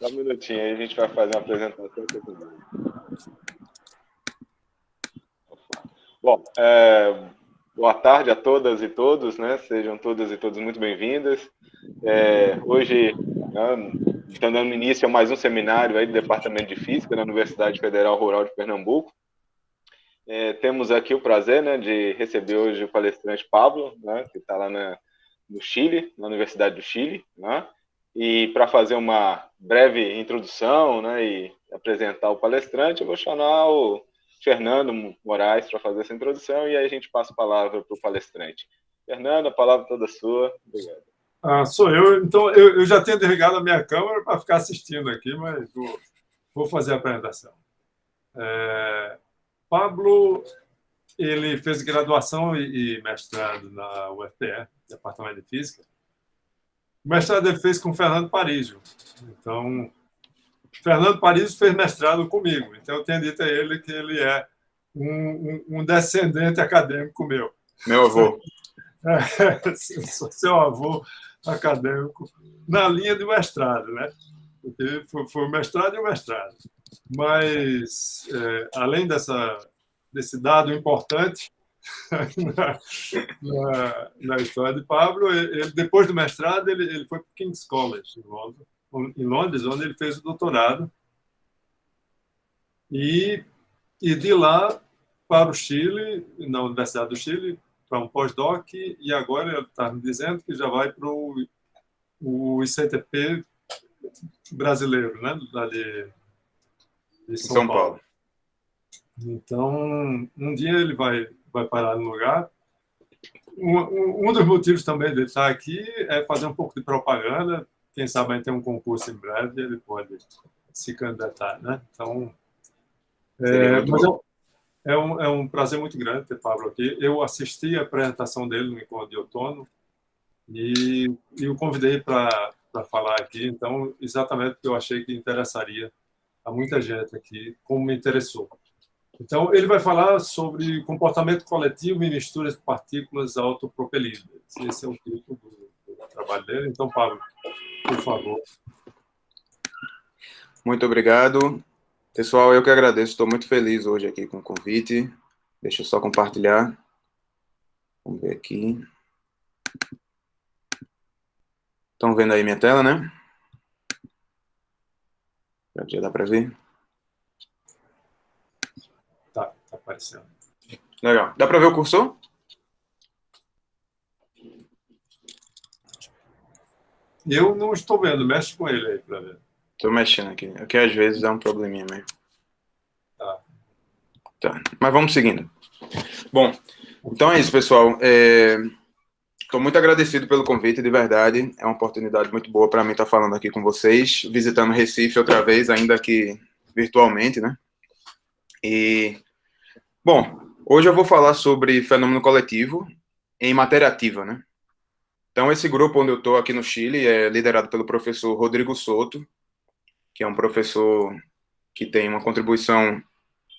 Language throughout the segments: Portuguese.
Só um minutinho aí, a gente vai fazer uma apresentação. Bom, boa tarde a todas e todos, né? Sejam todas e todos muito bem-vindas. Hoje, estamos dando início a mais um seminário aí do Departamento de Física da Universidade Federal Rural de Pernambuco. Temos aqui o prazer, né, de receber hoje o palestrante Pablo, né, que está lá no Chile, na Universidade do Chile, né? E para fazer uma breve introdução, né, e apresentar o palestrante, eu vou chamar o Fernando Moraes para fazer essa introdução e aí a gente passa a palavra para o palestrante. Fernando, a palavra toda sua. Obrigado. Sou eu. Então, eu já tenho desligado a minha câmera para ficar assistindo aqui, mas vou fazer a apresentação. Pablo, ele fez graduação e mestrado na UFPE, Departamento de Física. O mestrado ele fez com Fernando Parísio. Então, Fernando Parísio fez mestrado comigo. Então, eu tenho dito a ele que ele é um descendente acadêmico meu. Meu avô. Seu avô acadêmico na linha do mestrado, né? Porque foi o mestrado e o mestrado. Mas, além desse dado importante na história de Pablo, ele, depois do mestrado, ele foi para o King's College, em Londres, onde ele fez o doutorado. E de lá para o Chile, na Universidade do Chile, para um pós-doc, e agora ele está me dizendo que já vai para o ICTP brasileiro, né? Lá de São Paulo. Então, um dia ele vai parar no lugar. Um dos motivos também de estar aqui é fazer um pouco de propaganda. Quem sabe vai ter um concurso em breve, ele pode se candidatar, né? Então, mas é um prazer muito grande ter Pablo aqui. Eu assisti a apresentação dele no encontro de outono e o convidei para falar aqui. Então, exatamente porque eu achei que interessaria a muita gente aqui, como me interessou. Então, ele vai falar sobre comportamento coletivo e misturas de partículas autopropelidas. Esse é o título do trabalho dele. Então, Pablo, por favor. Muito obrigado. Pessoal, eu que agradeço. Estou muito feliz hoje aqui com o convite. Deixa eu só compartilhar. Vamos ver aqui. Estão vendo aí minha tela, né? Já dá para ver? Tá aparecendo. Legal. Dá para ver o cursor? Eu não estou vendo. Mexe com ele aí para ver. Estou mexendo aqui. Aqui às vezes dá um probleminha mesmo. Tá. Mas vamos seguindo. Bom, então é isso, pessoal. Estou muito agradecido pelo convite, de verdade. É uma oportunidade muito boa para mim estar falando aqui com vocês, visitando Recife outra vez, ainda que virtualmente, né? E, bom, hoje eu vou falar sobre fenômeno coletivo em matéria ativa, né? Então, esse grupo onde eu estou aqui no Chile é liderado pelo professor Rodrigo Soto, que é um professor que tem uma contribuição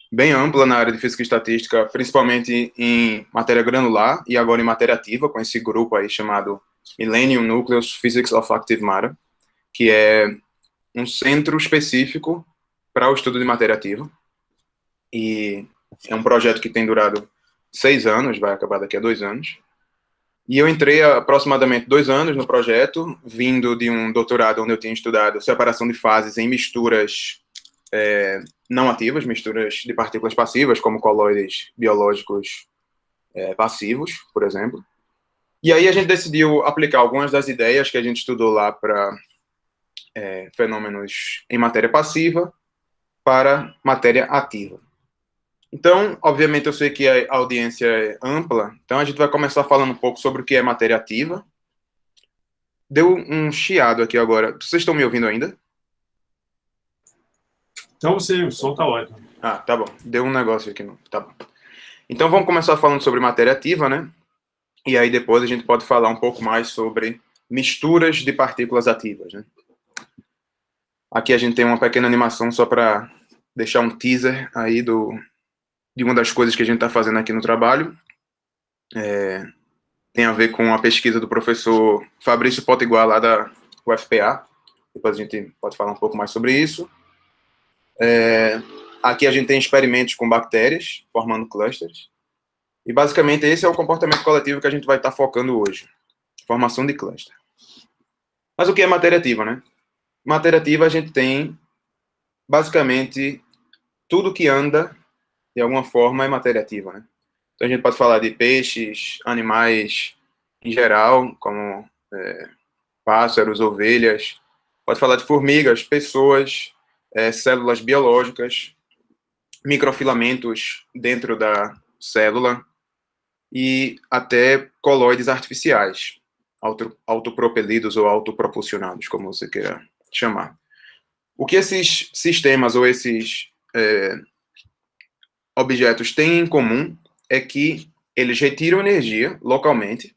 bem ampla na área de física e estatística, principalmente em matéria granular e agora em matéria ativa, com esse grupo aí chamado Millennium Nucleus Physics of Active Matter, que é um centro específico para o estudo de matéria ativa. E é um projeto que tem durado 6 anos, vai acabar daqui a 2 anos. E eu entrei há aproximadamente 2 anos no projeto, vindo de um doutorado onde eu tinha estudado separação de fases em misturas não ativas, misturas de partículas passivas, como coloides biológicos passivos, por exemplo. E aí a gente decidiu aplicar algumas das ideias que a gente estudou lá para fenômenos em matéria passiva para matéria ativa. Então, obviamente, eu sei que a audiência é ampla, então a gente vai começar falando um pouco sobre o que é matéria ativa. Deu um chiado aqui agora. Vocês estão me ouvindo ainda? Então, sim, o som está ótimo. Tá bom. Deu um negócio aqui. Tá bom. Então, vamos começar falando sobre matéria ativa, né? E aí depois a gente pode falar um pouco mais sobre misturas de partículas ativas, né? Aqui a gente tem uma pequena animação só para deixar um teaser aí de uma das coisas que a gente está fazendo aqui no trabalho. Tem a ver com a pesquisa do professor Fabrício Potiguar, lá da UFPA, depois a gente pode falar um pouco mais sobre isso. Aqui a gente tem experimentos com bactérias, formando clusters. E, basicamente, esse é o comportamento coletivo que a gente vai estar focando hoje. Formação de cluster. Mas o que é matéria ativa, né? Matéria ativa a gente tem, basicamente, tudo que anda, de alguma forma, é matéria ativa, né? Então, a gente pode falar de peixes, animais em geral, como pássaros, ovelhas. Pode falar de formigas, pessoas, células biológicas, microfilamentos dentro da célula e até coloides artificiais, autopropelidos ou autopropulsionados, como você queira chamar. O que esses sistemas ou esses objetos têm em comum é que eles retiram energia localmente,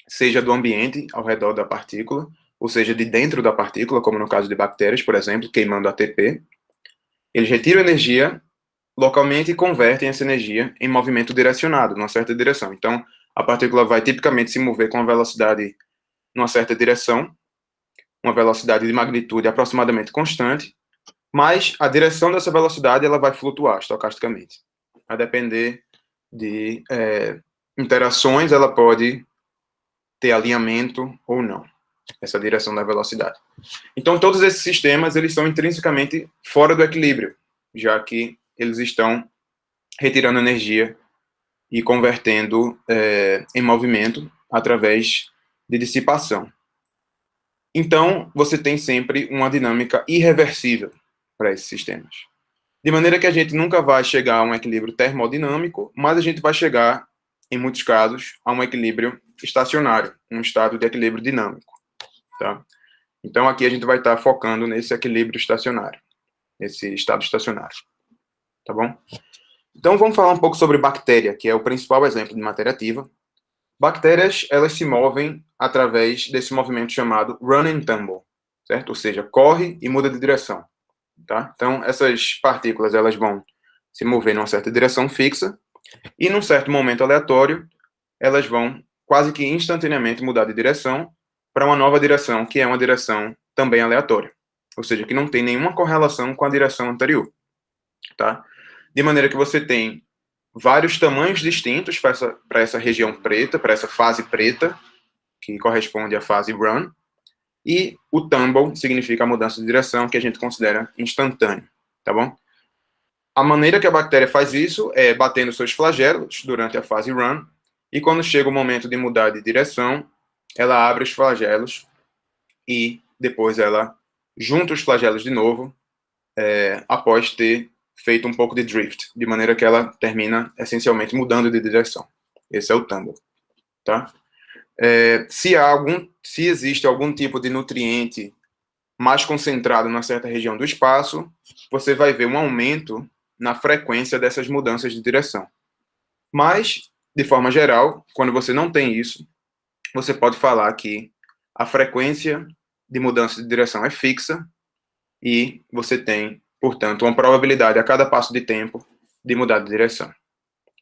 seja do ambiente ao redor da partícula, ou seja, de dentro da partícula, como no caso de bactérias, por exemplo, queimando ATP. Eles retiram energia localmente e convertem essa energia em movimento direcionado, numa certa direção. Então, a partícula vai tipicamente se mover com uma velocidade numa certa direção, uma velocidade de magnitude aproximadamente constante, mas a direção dessa velocidade ela vai flutuar estocasticamente. A depender de interações, ela pode ter alinhamento ou não, essa direção da velocidade. Então, todos esses sistemas eles são intrinsecamente fora do equilíbrio, já que eles estão retirando energia e convertendo em movimento através de dissipação. Então, você tem sempre uma dinâmica irreversível para esses sistemas. De maneira que a gente nunca vai chegar a um equilíbrio termodinâmico, mas a gente vai chegar, em muitos casos, a um equilíbrio estacionário, um estado de equilíbrio dinâmico. Tá? Então, aqui a gente vai estar focando nesse equilíbrio estacionário, nesse estado estacionário. Tá bom? Então, vamos falar um pouco sobre bactéria, que é o principal exemplo de matéria ativa. Bactérias, elas se movem através desse movimento chamado run and tumble, certo? Ou seja, corre e muda de direção. Tá? Então, essas partículas, elas vão se mover numa certa direção fixa e, num certo momento aleatório, elas vão quase que instantaneamente mudar de direção para uma nova direção, que é uma direção também aleatória. Ou seja, que não tem nenhuma correlação com a direção anterior. Tá? De maneira que você tem vários tamanhos distintos para essa região preta, para essa fase preta, que corresponde à fase run, e o tumble significa a mudança de direção, que a gente considera instantâneo, tá bom? A maneira que a bactéria faz isso é batendo seus flagelos durante a fase run, e quando chega o momento de mudar de direção, ela abre os flagelos e depois ela junta os flagelos de novo, após ter feito um pouco de drift, de maneira que ela termina essencialmente mudando de direção. Esse é o tumble, tá? Se existe algum tipo de nutriente mais concentrado numa certa região do espaço, você vai ver um aumento na frequência dessas mudanças de direção. Mas, de forma geral, quando você não tem isso, você pode falar que a frequência de mudança de direção é fixa e você tem, portanto, uma probabilidade a cada passo de tempo de mudar de direção.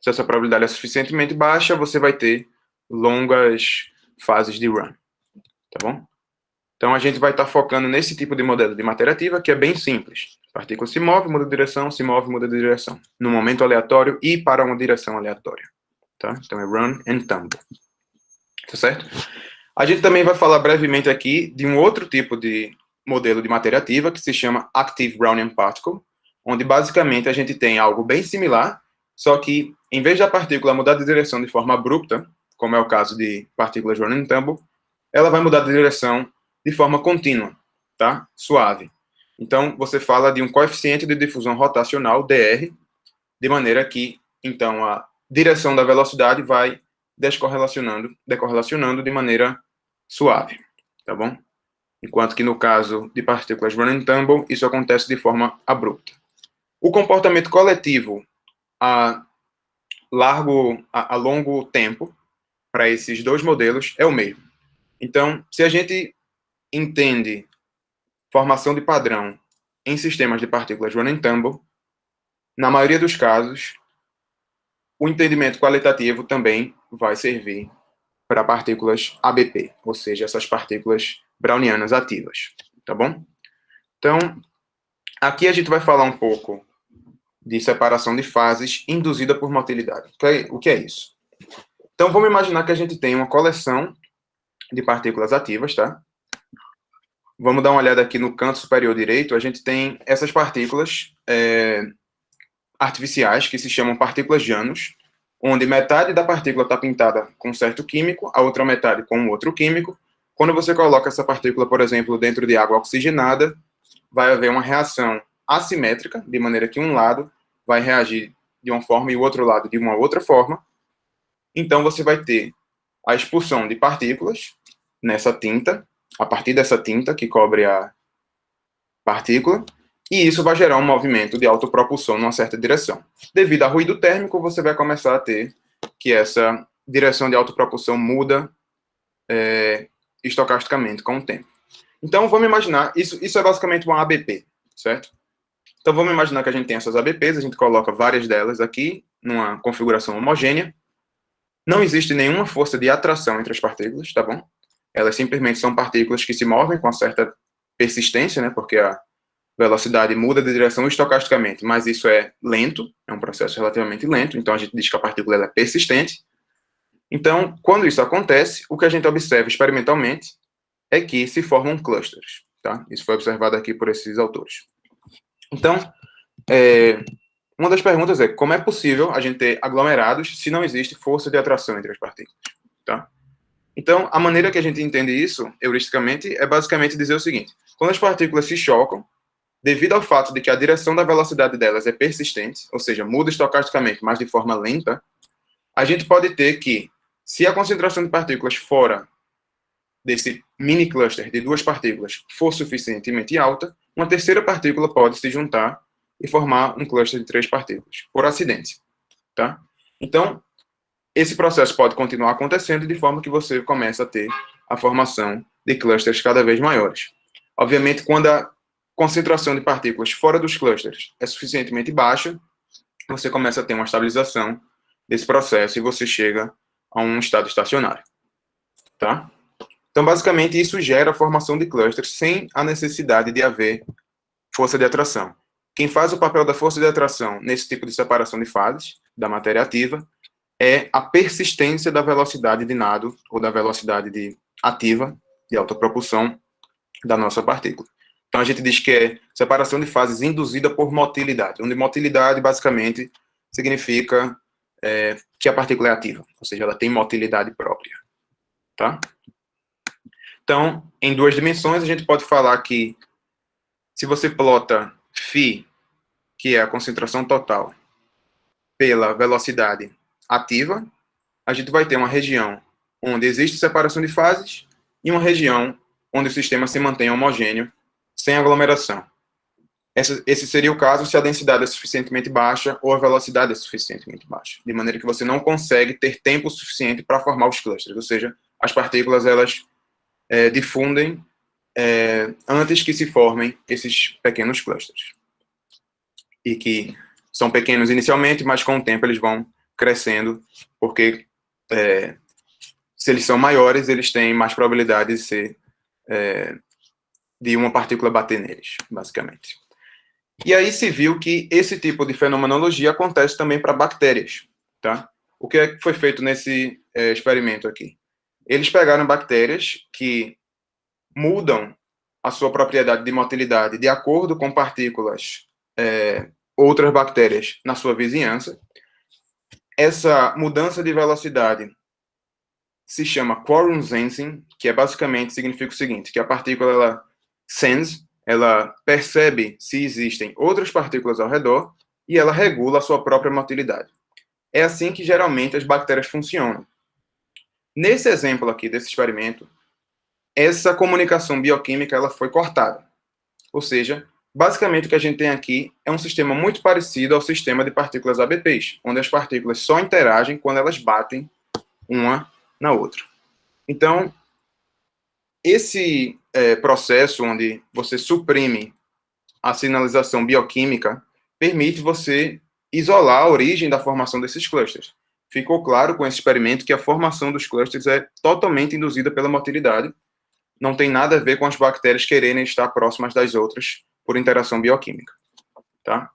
Se essa probabilidade é suficientemente baixa, você vai ter longas fases de run, tá bom? Então, a gente vai estar focando nesse tipo de modelo de matéria ativa, que é bem simples. A partícula se move, muda de direção, se move, muda de direção. No momento aleatório e para uma direção aleatória. Tá? Então, é run and tumble. Tá certo? A gente também vai falar brevemente aqui de um outro tipo de modelo de matéria ativa, que se chama Active Brownian Particle, onde, basicamente, a gente tem algo bem similar, só que, em vez da partícula mudar de direção de forma abrupta, como é o caso de partículas run and tumble, ela vai mudar de direção de forma contínua, tá? Suave. Então, você fala de um coeficiente de difusão rotacional, dr, de maneira que, então, a direção da velocidade vai decorrelacionando de maneira suave, tá bom? Enquanto que, no caso de partículas run and tumble, isso acontece de forma abrupta. O comportamento coletivo a longo tempo, para esses dois modelos, é o mesmo. Então, se a gente entende formação de padrão em sistemas de partículas run and tumble, na maioria dos casos, o entendimento qualitativo também vai servir para partículas ABP, ou seja, essas partículas brownianas ativas, tá bom? Então, aqui a gente vai falar um pouco de separação de fases induzida por motilidade. O que é isso? Então, vamos imaginar que a gente tem uma coleção de partículas ativas, tá? Vamos dar uma olhada aqui no canto superior direito. A gente tem essas partículas artificiais, que se chamam partículas Janus, onde metade da partícula está pintada com um certo químico, a outra metade com um outro químico. Quando você coloca essa partícula, por exemplo, dentro de água oxigenada, vai haver uma reação assimétrica, de maneira que um lado vai reagir de uma forma e o outro lado de uma outra forma. Então, você vai ter a expulsão de partículas nessa tinta, a partir dessa tinta que cobre a partícula, e isso vai gerar um movimento de autopropulsão numa certa direção. Devido a ruído térmico, você vai começar a ter que essa direção de autopropulsão muda estocasticamente com o tempo. Então, vamos imaginar, isso é basicamente uma ABP, certo? Então, vamos imaginar que a gente tem essas ABPs, a gente coloca várias delas aqui, numa configuração homogênea. Não existe nenhuma força de atração entre as partículas, tá bom? Elas simplesmente são partículas que se movem com uma certa persistência, né? Porque a velocidade muda de direção estocasticamente, mas isso é lento, é um processo relativamente lento, então a gente diz que a partícula ela é persistente. Então, quando isso acontece, o que a gente observa experimentalmente é que se formam clusters, tá? Isso foi observado aqui por esses autores. Então, uma das perguntas é como é possível a gente ter aglomerados se não existe força de atração entre as partículas, tá? Então, a maneira que a gente entende isso, heuristicamente, é basicamente dizer o seguinte: quando as partículas se chocam, devido ao fato de que a direção da velocidade delas é persistente, ou seja, muda estocasticamente, mas de forma lenta, a gente pode ter que, se a concentração de partículas fora desse mini cluster de duas partículas for suficientemente alta, uma terceira partícula pode se juntar e formar um cluster de 3 partículas, por acidente, tá? Então, esse processo pode continuar acontecendo de forma que você começa a ter a formação de clusters cada vez maiores. Obviamente, quando a concentração de partículas fora dos clusters é suficientemente baixa, você começa a ter uma estabilização desse processo e você chega a um estado estacionário, tá? Então, basicamente, isso gera a formação de clusters sem a necessidade de haver força de atração. Quem faz o papel da força de atração nesse tipo de separação de fases da matéria ativa é a persistência da velocidade de nado ou da velocidade ativa de autopropulsão da nossa partícula. Então, a gente diz que é separação de fases induzida por motilidade, onde motilidade, basicamente, significa que a partícula é ativa, ou seja, ela tem motilidade própria, tá? Então, em 2 dimensões, a gente pode falar que se você plota φ, que é a concentração total, pela velocidade ativa, a gente vai ter uma região onde existe separação de fases e uma região onde o sistema se mantém homogêneo, sem aglomeração. Esse seria o caso se a densidade é suficientemente baixa ou a velocidade é suficientemente baixa, de maneira que você não consegue ter tempo suficiente para formar os clusters, ou seja, as partículas elas difundem antes que se formem esses pequenos clusters. E que são pequenos inicialmente, mas com o tempo eles vão crescendo, porque se eles são maiores, eles têm mais probabilidade de ser de uma partícula bater neles, basicamente. E aí se viu que esse tipo de fenomenologia acontece também para bactérias, tá? O que foi feito nesse experimento aqui? Eles pegaram bactérias que mudam a sua propriedade de motilidade de acordo com partículas outras bactérias na sua vizinhança. Essa mudança de velocidade se chama quorum sensing, que basicamente significa o seguinte, que a partícula ela sense, ela percebe se existem outras partículas ao redor e ela regula a sua própria motilidade. É assim que geralmente as bactérias funcionam. Nesse exemplo aqui desse experimento, essa comunicação bioquímica ela foi cortada. Ou seja, basicamente o que a gente tem aqui é um sistema muito parecido ao sistema de partículas ABPs, onde as partículas só interagem quando elas batem uma na outra. Então, esse processo onde você suprime a sinalização bioquímica permite você isolar a origem da formação desses clusters. Ficou claro com esse experimento que a formação dos clusters é totalmente induzida pela motilidade não tem nada a ver com as bactérias quererem estar próximas das outras por interação bioquímica, tá?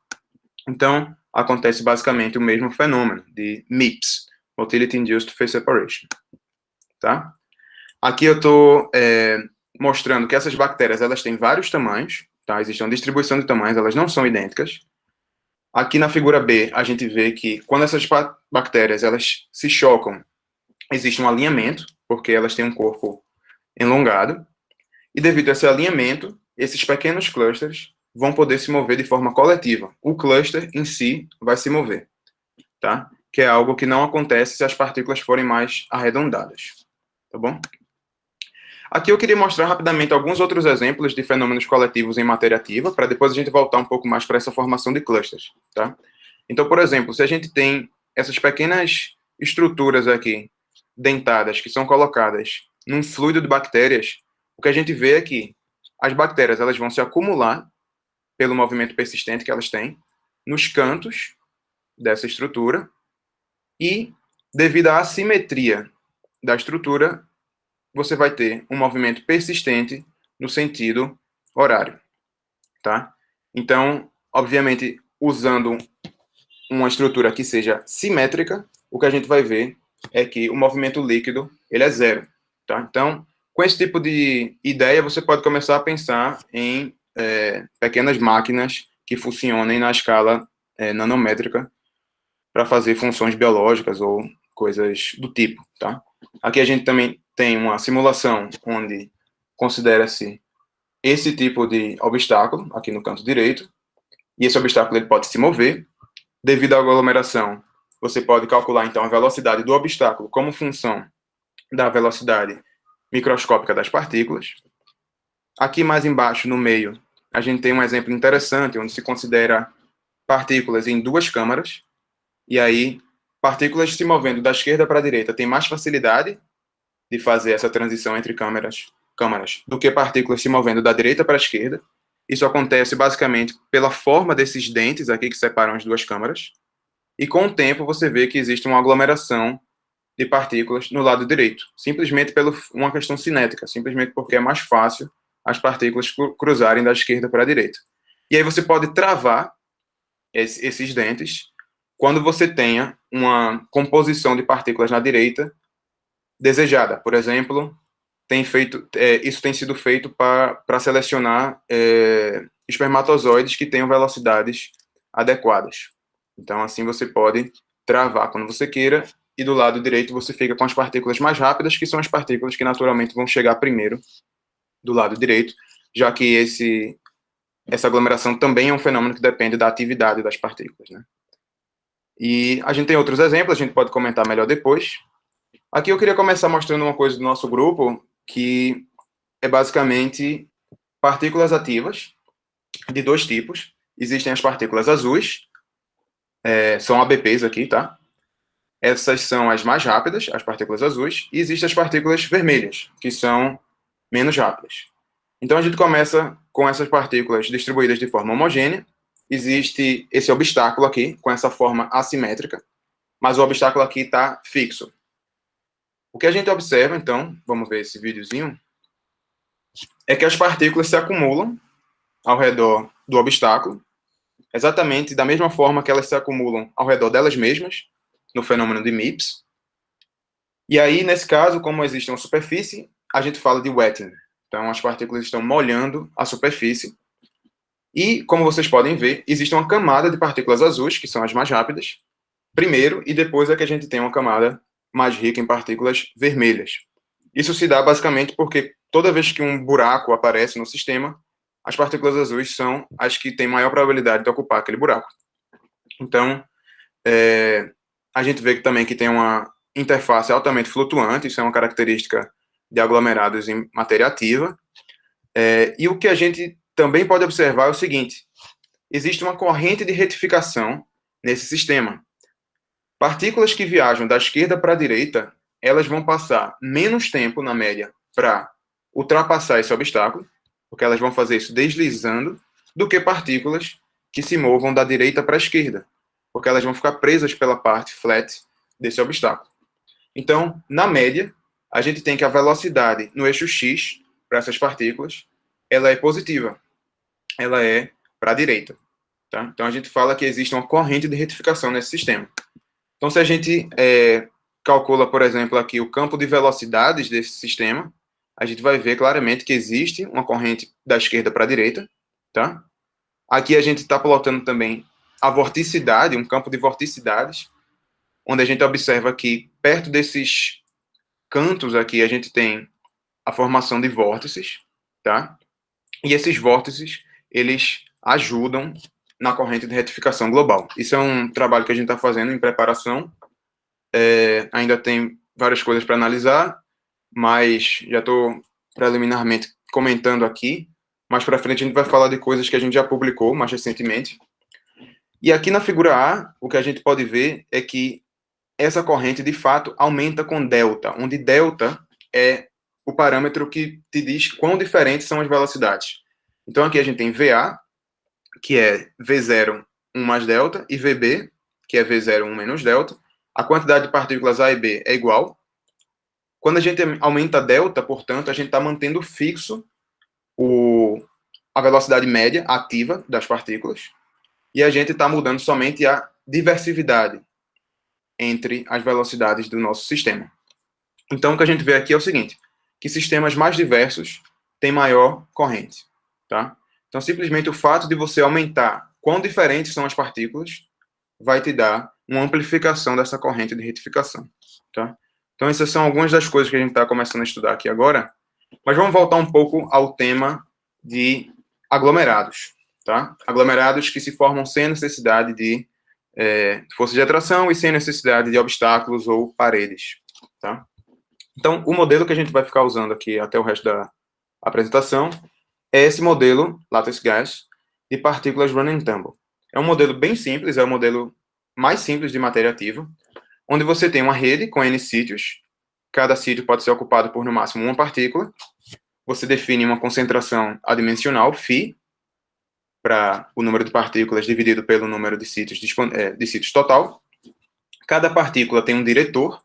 Então, acontece basicamente o mesmo fenômeno de MIPS, Motility Induced Phase Separation, tá? Aqui eu estou mostrando que essas bactérias, elas têm vários tamanhos, tá? Existe uma distribuição de tamanhos, elas não são idênticas. Aqui na figura B, a gente vê que quando essas bactérias, elas se chocam, existe um alinhamento, porque elas têm um corpo elongado, e devido a esse alinhamento, esses pequenos clusters vão poder se mover de forma coletiva. O cluster em si vai se mover, tá? Que é algo que não acontece se as partículas forem mais arredondadas, tá bom? Aqui eu queria mostrar rapidamente alguns outros exemplos de fenômenos coletivos em matéria ativa, para depois a gente voltar um pouco mais para essa formação de clusters, tá? Então, por exemplo, se a gente tem essas pequenas estruturas aqui, dentadas, que são colocadas num fluido de bactérias, o que a gente vê é que as bactérias, elas vão se acumular pelo movimento persistente que elas têm nos cantos dessa estrutura e, devido à assimetria da estrutura, você vai ter um movimento persistente no sentido horário, tá? Então, obviamente, usando uma estrutura que seja simétrica, o que a gente vai ver é que o movimento líquido, ele é zero, tá? Então, com esse tipo de ideia, você pode começar a pensar em pequenas máquinas que funcionem na escala nanométrica para fazer funções biológicas ou coisas do tipo, tá? Aqui a gente também tem uma simulação onde considera-se esse tipo de obstáculo, aqui no canto direito, e esse obstáculo ele pode se mover. Devido à aglomeração, você pode calcular, então, a velocidade do obstáculo como função da velocidade microscópica das partículas. Aqui mais embaixo, no meio, a gente tem um exemplo interessante, onde se considera partículas em duas câmaras, e aí, partículas se movendo da esquerda para a direita têm mais facilidade de fazer essa transição entre câmaras do que partículas se movendo da direita para a esquerda. Isso acontece basicamente pela forma desses dentes aqui que separam as duas câmaras. E com o tempo você vê que existe uma aglomeração de partículas no lado direito, simplesmente por uma questão cinética, simplesmente porque é mais fácil as partículas cruzarem da esquerda para a direita. E aí você pode travar esses dentes quando você tenha uma composição de partículas na direita desejada. Por exemplo, isso tem sido feito para selecionar espermatozoides que tenham velocidades adequadas. Então, assim, você pode travar quando você queira, e do lado direito você fica com as partículas mais rápidas, que são as partículas que naturalmente vão chegar primeiro do lado direito, já que essa aglomeração também é um fenômeno que depende da atividade das partículas, né? E a gente tem outros exemplos, a gente pode comentar melhor depois. Aqui eu queria começar mostrando uma coisa do nosso grupo, que é basicamente partículas ativas de dois tipos. Existem as partículas azuis, são ABPs aqui, tá? Essas são as mais rápidas, as partículas azuis, e existem as partículas vermelhas, que são menos rápidas. Então a gente começa com essas partículas distribuídas de forma homogênea. Existe esse obstáculo aqui, com essa forma assimétrica, mas o obstáculo aqui está fixo. O que a gente observa, então, vamos ver esse videozinho, é que as partículas se acumulam ao redor do obstáculo, exatamente da mesma forma que elas se acumulam ao redor delas mesmas, no fenômeno de MIPS. E aí, nesse caso, como existe uma superfície, a gente fala de wetting. Então, as partículas estão molhando a superfície. E, como vocês podem ver, existe uma camada de partículas azuis, que são as mais rápidas, primeiro, e depois é que a gente tem uma camada mais rica em partículas vermelhas. Isso se dá basicamente porque toda vez que um buraco aparece no sistema, as partículas azuis são as que têm maior probabilidade de ocupar aquele buraco. Então, a gente vê também que tem uma interface altamente flutuante, isso é uma característica de aglomerados em matéria ativa. E o que a gente também pode observar é o seguinte: existe uma corrente de retificação nesse sistema. Partículas que viajam da esquerda para a direita, elas vão passar menos tempo, na média, para ultrapassar esse obstáculo, porque elas vão fazer isso deslizando, do que partículas que se movam da direita para a esquerda, porque elas vão ficar presas pela parte flat desse obstáculo. Então, na média, a gente tem que a velocidade no eixo x, para essas partículas, ela é positiva. Ela é para a direita. Tá? Então, a gente fala que existe uma corrente de retificação nesse sistema. Então, se a gente calcula, por exemplo, aqui o campo de velocidades desse sistema, a gente vai ver claramente que existe uma corrente da esquerda para a direita. Tá? Aqui a gente está plotando também a vorticidade, um campo de vorticidades, onde a gente observa que perto desses cantos aqui a gente tem a formação de vórtices, tá? E esses vórtices, eles ajudam na corrente de retificação global. Isso é um trabalho que a gente está fazendo em preparação. Ainda tem várias coisas para analisar, mas já estou preliminarmente comentando aqui. Mais para frente a gente vai falar de coisas que a gente já publicou mais recentemente. E aqui na figura A, o que a gente pode ver é que essa corrente, de fato, aumenta com delta, onde delta é o parâmetro que te diz quão diferentes são as velocidades. Então, aqui a gente tem VA, que é V0, 1 mais delta, e VB, que é V0, 1 menos delta. A quantidade de partículas A e B é igual. Quando a gente aumenta delta, portanto, a gente está mantendo fixo a velocidade média ativa das partículas, e a gente está mudando somente a diversividade entre as velocidades do nosso sistema. Então, o que a gente vê aqui é o seguinte, que sistemas mais diversos têm maior corrente. Tá? Então, simplesmente o fato de você aumentar quão diferentes são as partículas vai te dar uma amplificação dessa corrente de retificação. Tá? Então, essas são algumas das coisas que a gente está começando a estudar aqui agora, mas vamos voltar um pouco ao tema de aglomerados. Tá? Aglomerados que se formam sem necessidade de força de atração e sem necessidade de obstáculos ou paredes. Tá? Então, o modelo que a gente vai ficar usando aqui até o resto da apresentação é esse modelo, lattice gas, de partículas running tumble. É um modelo bem simples, é o modelo mais simples de matéria ativa, onde você tem uma rede com N sítios, cada sítio pode ser ocupado por, no máximo, uma partícula, você define uma concentração adimensional, φ, para o número de partículas dividido pelo número de sítios total. Cada partícula tem um diretor,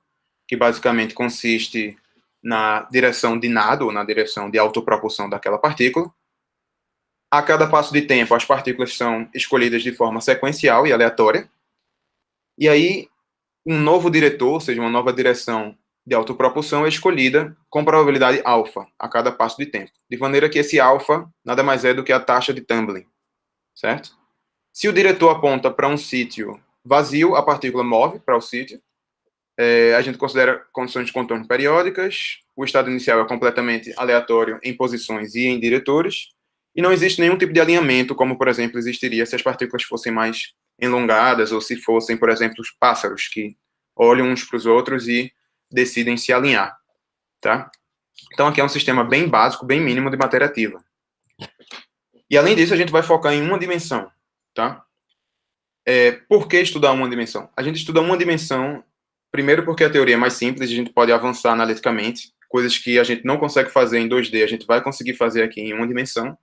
que basicamente consiste na direção de nado, ou na direção de autopropulsão daquela partícula. A cada passo de tempo, as partículas são escolhidas de forma sequencial e aleatória. E aí, um novo diretor, ou seja, uma nova direção de autopropulsão é escolhida com probabilidade alfa a cada passo de tempo. De maneira que esse alfa nada mais é do que a taxa de tumbling. Certo? Se o diretor aponta para um sítio vazio, a partícula move para o sítio. A gente considera condições de contorno periódicas. O estado inicial é completamente aleatório em posições e em diretores. E não existe nenhum tipo de alinhamento, como, por exemplo, existiria se as partículas fossem mais elongadas, ou se fossem, por exemplo, os pássaros, que olham uns para os outros e decidem se alinhar. Tá? Então, aqui é um sistema bem básico, bem mínimo de matéria ativa. E, além disso, a gente vai focar em uma dimensão. Tá? Por que estudar uma dimensão? A gente estuda uma dimensão, primeiro porque a teoria é mais simples, a gente pode avançar analiticamente, coisas que a gente não consegue fazer em 2D, a gente vai conseguir fazer aqui em uma dimensão.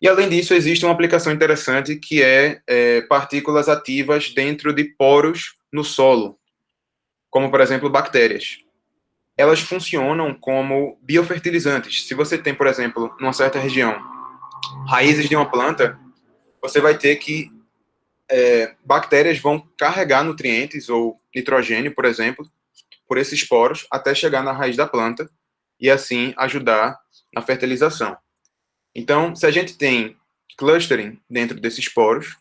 E, além disso, existe uma aplicação interessante que é partículas ativas dentro de poros no solo, como, por exemplo, bactérias. Elas funcionam como biofertilizantes. Se você tem, por exemplo, numa certa região, raízes de uma planta, você vai ter que bactérias vão carregar nutrientes ou nitrogênio, por exemplo, por esses poros, até chegar na raiz da planta e, assim, ajudar na fertilização. Então, se a gente tem clustering dentro desses poros,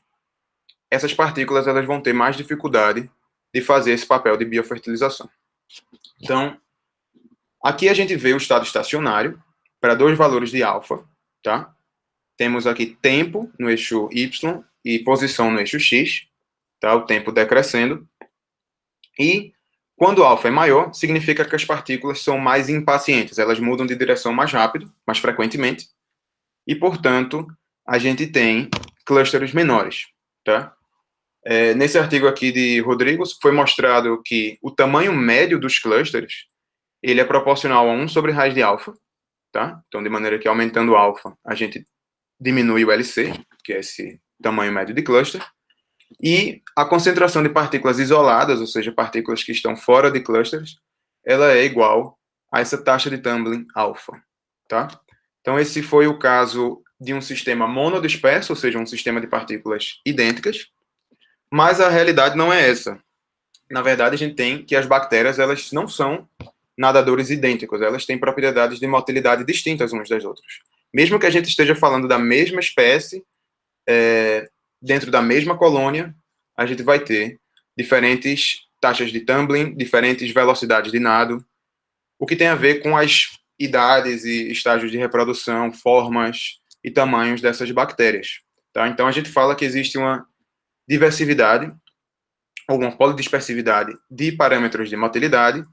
essas partículas elas vão ter mais dificuldade de fazer esse papel de biofertilização. Então, aqui a gente vê o estado estacionário para 2 valores de alfa, tá? Temos aqui tempo no eixo Y e posição no eixo X, tá? O tempo decrescendo. E quando alfa é maior, significa que as partículas são mais impacientes, elas mudam de direção mais rápido, mais frequentemente, e, portanto, a gente tem clusters menores, tá? Nesse artigo aqui de Rodrigo, foi mostrado que o tamanho médio dos clusters, ele é proporcional a 1 sobre raiz de alfa, tá? Então, de maneira que, aumentando o alfa, a gente diminui o LC, que é esse tamanho médio de cluster, e a concentração de partículas isoladas, ou seja, partículas que estão fora de clusters, ela é igual a essa taxa de tumbling alfa, tá? Então, esse foi o caso de um sistema monodisperso, ou seja, um sistema de partículas idênticas, mas a realidade não é essa. Na verdade, a gente tem que as bactérias, elas não são nadadores idênticos, elas têm propriedades de motilidade distintas umas das outras. Mesmo que a gente esteja falando da mesma espécie, dentro da mesma colônia, a gente vai ter diferentes taxas de tumbling, diferentes velocidades de nado, o que tem a ver com as idades e estágios de reprodução, formas e tamanhos dessas bactérias. Tá? Então, a gente fala que existe uma diversidade, ou uma polidispersividade de parâmetros de motilidade,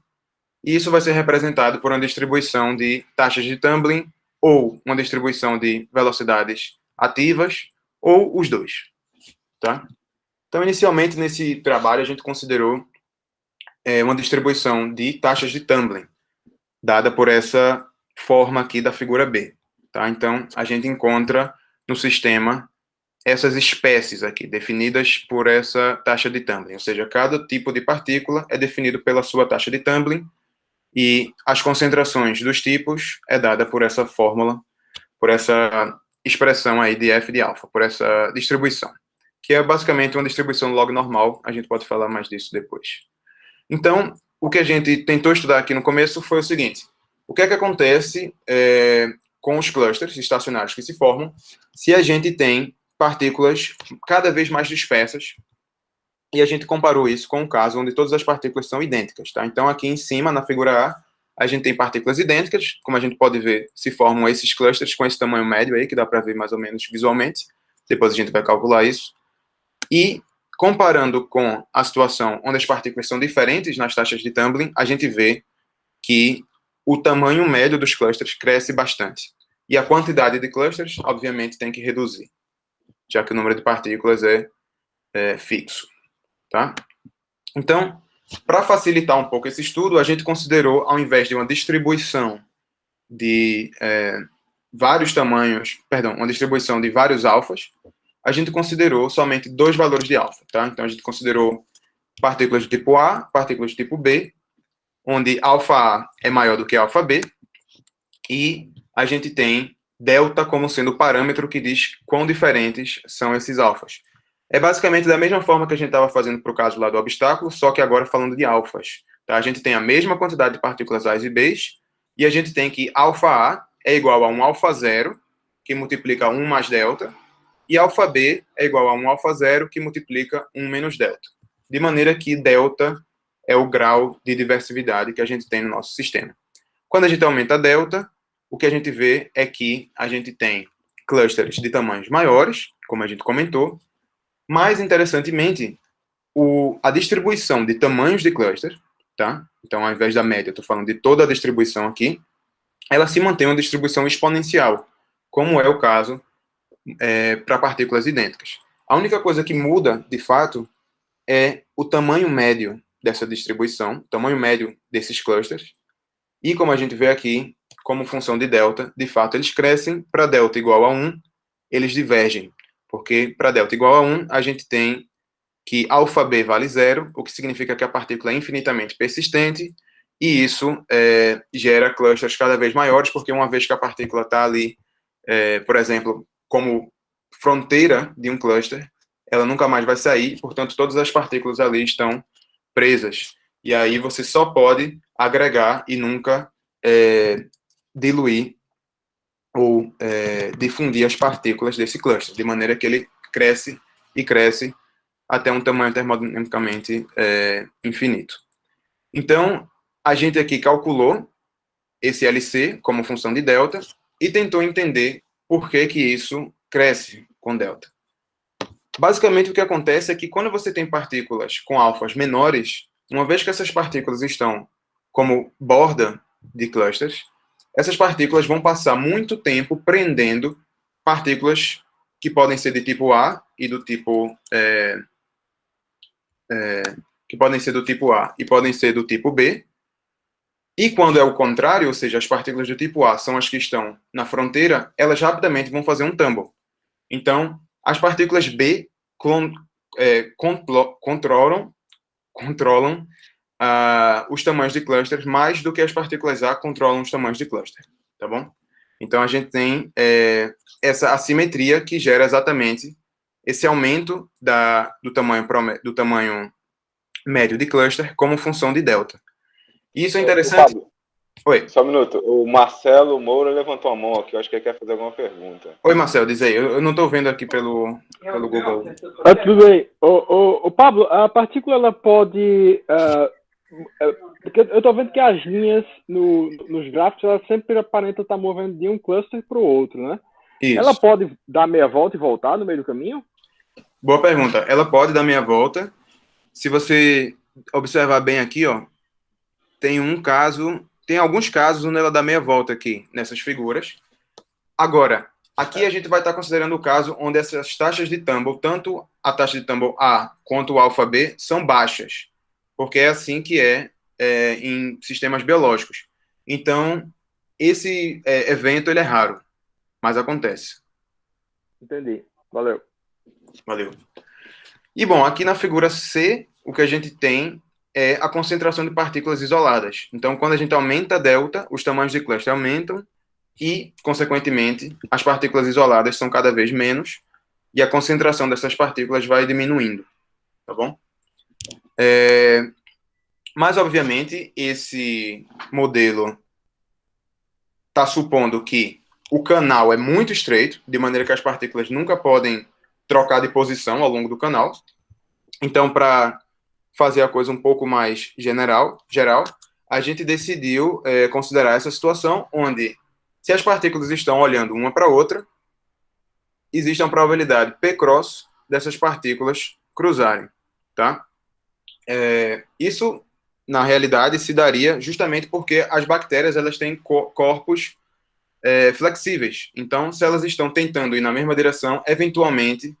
e isso vai ser representado por uma distribuição de taxas de tumbling, ou uma distribuição de velocidades ativas, ou os dois. Tá? Então, inicialmente, nesse trabalho, a gente considerou uma distribuição de taxas de tumbling, dada por essa forma aqui da figura B. Tá? Então, a gente encontra no sistema essas espécies aqui, definidas por essa taxa de tumbling, ou seja, cada tipo de partícula é definido pela sua taxa de tumbling, e as concentrações dos tipos é dada por essa fórmula, por essa expressão aí de F de alfa, por essa distribuição, que é basicamente uma distribuição log normal, a gente pode falar mais disso depois. Então, o que a gente tentou estudar aqui no começo foi o seguinte: o que é que acontece com os clusters estacionários que se formam se a gente tem partículas cada vez mais dispersas, e a gente comparou isso com um caso onde todas as partículas são idênticas, tá? Então, aqui em cima, na figura A, a gente tem partículas idênticas, como a gente pode ver, se formam esses clusters com esse tamanho médio aí, que dá para ver mais ou menos visualmente, depois a gente vai calcular isso, e comparando com a situação onde as partículas são diferentes nas taxas de tumbling, a gente vê que o tamanho médio dos clusters cresce bastante. E a quantidade de clusters, obviamente, tem que reduzir, já que o número de partículas é fixo. Tá? Então, para facilitar um pouco esse estudo, a gente considerou, ao invés de uma distribuição de vários tamanhos, uma distribuição de vários alfas, a gente considerou somente 2 valores de alfa. Tá? Então, a gente considerou partículas do tipo A, partículas do tipo B, onde alfa A é maior do que alfa B, e a gente tem delta como sendo o parâmetro que diz quão diferentes são esses alfas. É basicamente da mesma forma que a gente estava fazendo para o caso lá do obstáculo, só que agora falando de alfas. Tá? A gente tem a mesma quantidade de partículas A e B, e a gente tem que alfa A é igual a um alfa zero, que multiplica 1 mais delta, e alfa B é igual a um alfa zero, que multiplica 1 menos delta. De maneira que delta é o grau de diversidade que a gente tem no nosso sistema. Quando a gente aumenta a delta, o que a gente vê é que a gente tem clusters de tamanhos maiores, como a gente comentou. Mais interessantemente, a distribuição de tamanhos de cluster, tá? Então, ao invés da média, eu estou falando de toda a distribuição aqui, ela se mantém uma distribuição exponencial, como é o caso para partículas idênticas. A única coisa que muda, de fato, é o tamanho médio dessa distribuição, o tamanho médio desses clusters, e como a gente vê aqui, como função de delta, de fato, eles crescem. Para delta igual a 1, eles divergem, porque para delta igual a 1, a gente tem que alfa B vale 0, o que significa que a partícula é infinitamente persistente, e isso gera clusters cada vez maiores, porque uma vez que a partícula está ali, por exemplo, como fronteira de um cluster, ela nunca mais vai sair, portanto, todas as partículas ali estão presas. E aí você só pode agregar e nunca diluir ou difundir as partículas desse cluster, de maneira que ele cresce e cresce até um tamanho termodinamicamente infinito. Então, a gente aqui calculou esse LC como função de delta e tentou entender por que que isso cresce com delta. Basicamente, o que acontece é que quando você tem partículas com alfas menores, uma vez que essas partículas estão como borda de clusters, essas partículas vão passar muito tempo prendendo partículas que podem ser de tipo A e do tipo que podem ser do tipo A e podem ser do tipo B. E quando é o contrário, ou seja, as partículas do tipo A são as que estão na fronteira, elas rapidamente vão fazer um tumble. Então, as partículas B controlam os tamanhos de clusters mais do que as partículas A controlam os tamanhos de cluster, tá bom? Então, a gente tem essa assimetria que gera exatamente esse aumento do tamanho médio de cluster como função de delta. E isso é interessante. Fábio, Oi. Só um minuto. O Marcelo Moura levantou a mão aqui. Eu acho que ele quer fazer alguma pergunta. Oi, Marcelo, diz aí. Eu não estou vendo aqui pelo Google. Tudo bem. O Pablo, a partícula ela pode... porque eu estou vendo que as linhas nos gráficos ela sempre aparenta estar movendo de um cluster para o outro, né? Isso. Ela pode dar meia volta e voltar no meio do caminho? Boa pergunta. Ela pode dar meia volta. Se você observar bem aqui, ó, tem alguns casos onde ela dá meia volta aqui, nessas figuras. Agora, aqui a gente vai estar considerando o caso onde essas taxas de tumble, tanto a taxa de tumble A quanto o alfa B, são baixas, porque é assim que em sistemas biológicos. Então, esse evento ele é raro, mas acontece. Entendi. Valeu. Valeu. E, bom, aqui na figura C, o que a gente tem é a concentração de partículas isoladas. Então, quando a gente aumenta a delta, os tamanhos de cluster aumentam e, consequentemente, as partículas isoladas são cada vez menos e a concentração dessas partículas vai diminuindo, tá bom? Mas, obviamente, esse modelo está supondo que o canal é muito estreito, de maneira que as partículas nunca podem trocar de posição ao longo do canal. Então, para fazer a coisa um pouco mais geral, a gente decidiu considerar essa situação onde, se as partículas estão olhando uma para a outra, existe uma probabilidade P-cross dessas partículas cruzarem, tá? Isso, na realidade, se daria justamente porque as bactérias elas têm corpos flexíveis. Então, se elas estão tentando ir na mesma direção, eventualmente,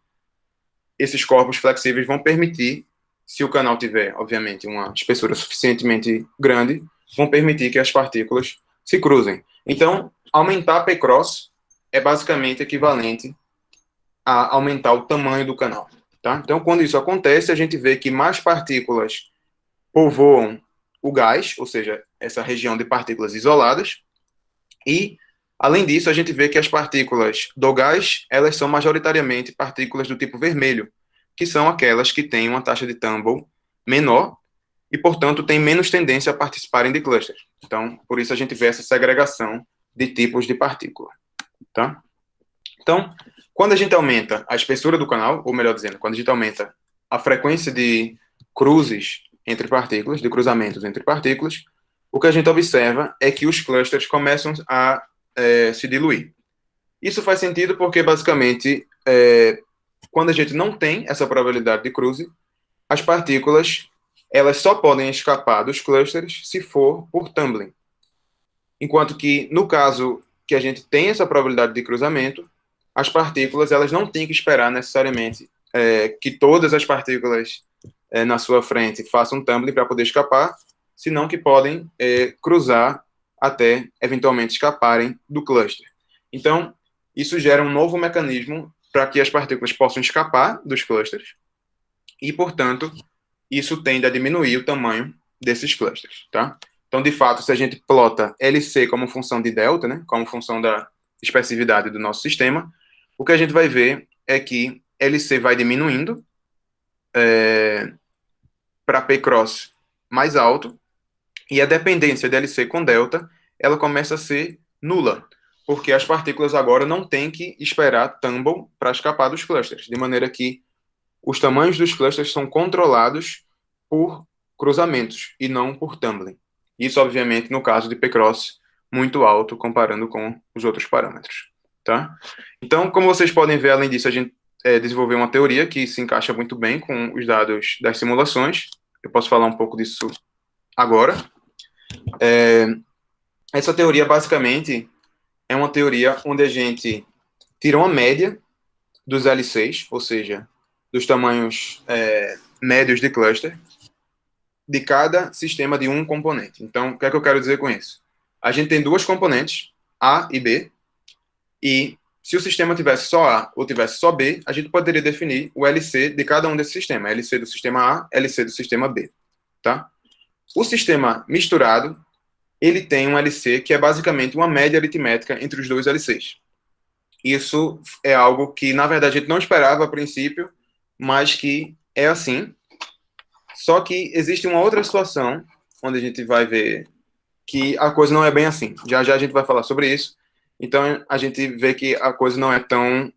esses corpos flexíveis vão permitir, se o canal tiver, obviamente, uma espessura suficientemente grande, vão permitir que as partículas se cruzem. Então, aumentar P-cross é basicamente equivalente a aumentar o tamanho do canal. Tá? Então, quando isso acontece, a gente vê que mais partículas povoam o gás, ou seja, essa região de partículas isoladas, e, além disso, a gente vê que as partículas do gás, elas são majoritariamente partículas do tipo vermelho, que são aquelas que têm uma taxa de tumble menor e, portanto, têm menos tendência a participarem de clusters. Então, por isso a gente vê essa segregação de tipos de partícula. Tá? Então, quando a gente aumenta a espessura do canal, ou melhor dizendo, quando a gente aumenta a frequência de cruzes entre partículas, de cruzamentos entre partículas, o que a gente observa é que os clusters começam a se diluir. Isso faz sentido porque, basicamente, quando a gente não tem essa probabilidade de cruze, as partículas elas só podem escapar dos clusters se for por tumbling. Enquanto que, no caso que a gente tem essa probabilidade de cruzamento, as partículas elas não têm que esperar necessariamente que todas as partículas na sua frente façam tumbling para poder escapar, senão que podem cruzar até eventualmente escaparem do cluster. Então, isso gera um novo mecanismo para que as partículas possam escapar dos clusters e, portanto, isso tende a diminuir o tamanho desses clusters, tá? Então, de fato, se a gente plota LC como função de delta, né, como função da expressividade do nosso sistema, o que a gente vai ver é que LC vai diminuindo para P-cross mais alto, e a dependência de LC com delta, ela começa a ser nula, porque as partículas agora não têm que esperar tumble para escapar dos clusters, de maneira que os tamanhos dos clusters são controlados por cruzamentos e não por tumbling. Isso, obviamente, no caso de P-cross muito alto, comparando com os outros parâmetros. Tá? Então, como vocês podem ver, além disso, a gente desenvolveu uma teoria que se encaixa muito bem com os dados das simulações. Eu posso falar um pouco disso agora. Essa teoria, basicamente, é uma teoria onde a gente tira uma média dos L6, ou seja, dos tamanhos médios de cluster, de cada sistema de um componente. Então, o que é que eu quero dizer com isso? A gente tem duas componentes, A e B, e se o sistema tivesse só A ou tivesse só B, a gente poderia definir o LC de cada um desses sistemas, LC do sistema A, LC do sistema B. Tá? O sistema misturado ele tem um LC que é basicamente uma média aritmética entre os dois LCs. Isso é algo que, na verdade, a gente não esperava a princípio, mas que é assim. Só que existe uma outra situação, onde a gente vai ver que a coisa não é bem assim. Já já a gente vai falar sobre isso. Então, a gente vê que a coisa não é tão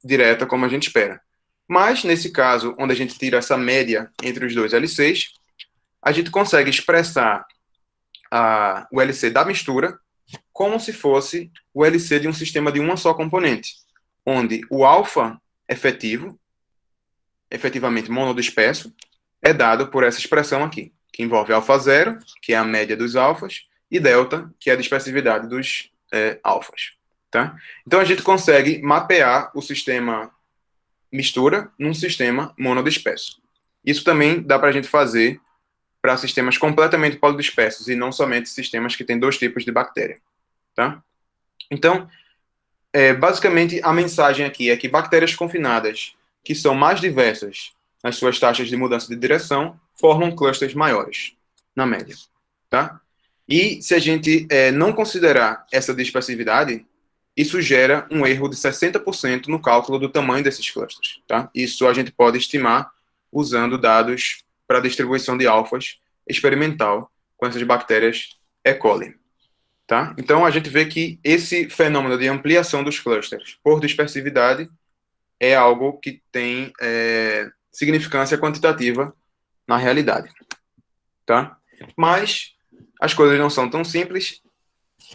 direta como a gente espera. Mas, nesse caso, onde a gente tira essa média entre os dois LCs, a gente consegue expressar o LC da mistura como se fosse o LC de um sistema de uma só componente, onde o alfa efetivamente monodisperso, é dado por essa expressão aqui, que envolve alfa zero, que é a média dos alfas, e delta, que é a dispersividade dos alfas. Tá? Então, a gente consegue mapear o sistema mistura num sistema monodisperso. Isso também dá para a gente fazer para sistemas completamente polidispersos e não somente sistemas que têm 2 tipos de bactéria. Tá? Então, basicamente, a mensagem aqui é que bactérias confinadas, que são mais diversas nas suas taxas de mudança de direção, formam clusters maiores, na média. Tá? E se a gente não considerar essa dispersividade, isso gera um erro de 60% no cálculo do tamanho desses clusters. Tá? Isso a gente pode estimar usando dados para distribuição de alfas experimental com essas bactérias E. coli. Tá? Então, a gente vê que esse fenômeno de ampliação dos clusters por dispersividade é algo que tem significância quantitativa na realidade. Tá? Mas as coisas não são tão simples.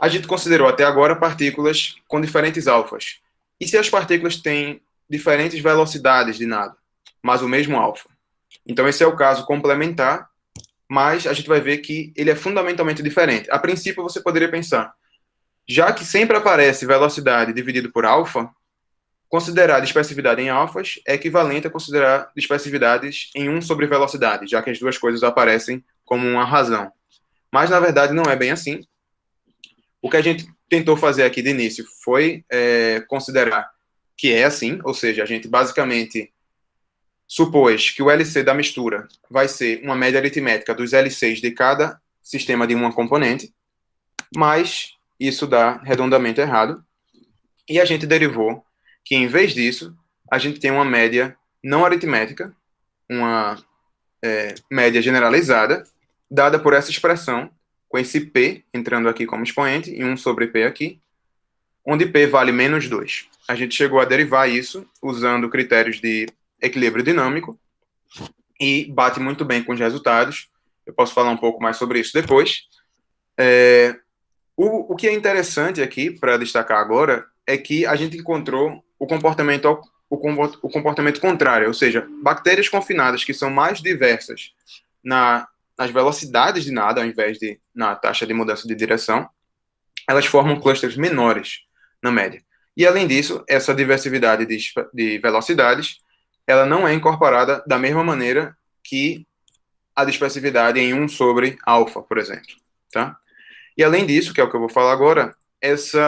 A gente considerou até agora partículas com diferentes alfas. E se as partículas têm diferentes velocidades de nada, mas o mesmo alfa? Então, esse é o caso complementar, mas a gente vai ver que ele é fundamentalmente diferente. A princípio, você poderia pensar, já que sempre aparece velocidade dividido por alfa, considerar dispersividade em alfas é equivalente a considerar dispersividades em 1 sobre velocidade, já que as duas coisas aparecem como uma razão. Mas, na verdade, não é bem assim. O que a gente tentou fazer aqui de início foi considerar que é assim, ou seja, a gente basicamente supôs que o LC da mistura vai ser uma média aritmética dos LCs de cada sistema de uma componente, mas isso dá redondamente errado. E a gente derivou que, em vez disso, a gente tem uma média não aritmética, uma média generalizada, dada por essa expressão, com esse P entrando aqui como expoente, e 1 sobre P aqui, onde P vale menos 2. A gente chegou a derivar isso usando critérios de equilíbrio dinâmico, e bate muito bem com os resultados. Eu posso falar um pouco mais sobre isso depois. O que é interessante aqui, para destacar agora, é que a gente encontrou o comportamento contrário, ou seja, bactérias confinadas que são mais diversas nas velocidades de nada, ao invés de na taxa de mudança de direção, elas formam clusters menores, na média. E, além disso, essa diversidade de velocidades, ela não é incorporada da mesma maneira que a dispersividade em 1 sobre alfa, por exemplo. Tá? E, além disso, que é o que eu vou falar agora, esse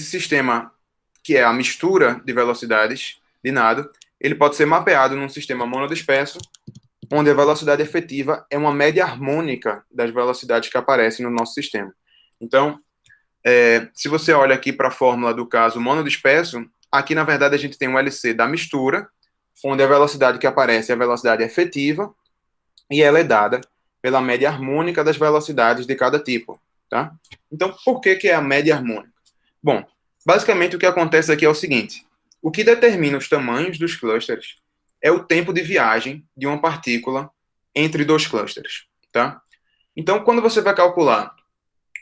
sistema, que é a mistura de velocidades de nado, ele pode ser mapeado num sistema monodisperso, onde a velocidade efetiva é uma média harmônica das velocidades que aparecem no nosso sistema. Então, se você olha aqui para a fórmula do caso monodisperso, aqui, na verdade, a gente tem um LC da mistura, onde a velocidade que aparece é a velocidade efetiva, e ela é dada pela média harmônica das velocidades de cada tipo. Tá? Então, por que é a média harmônica? Bom, basicamente o que acontece aqui é o seguinte: o que determina os tamanhos dos clusters é o tempo de viagem de uma partícula entre 2 clusters. Tá? Então, quando você vai calcular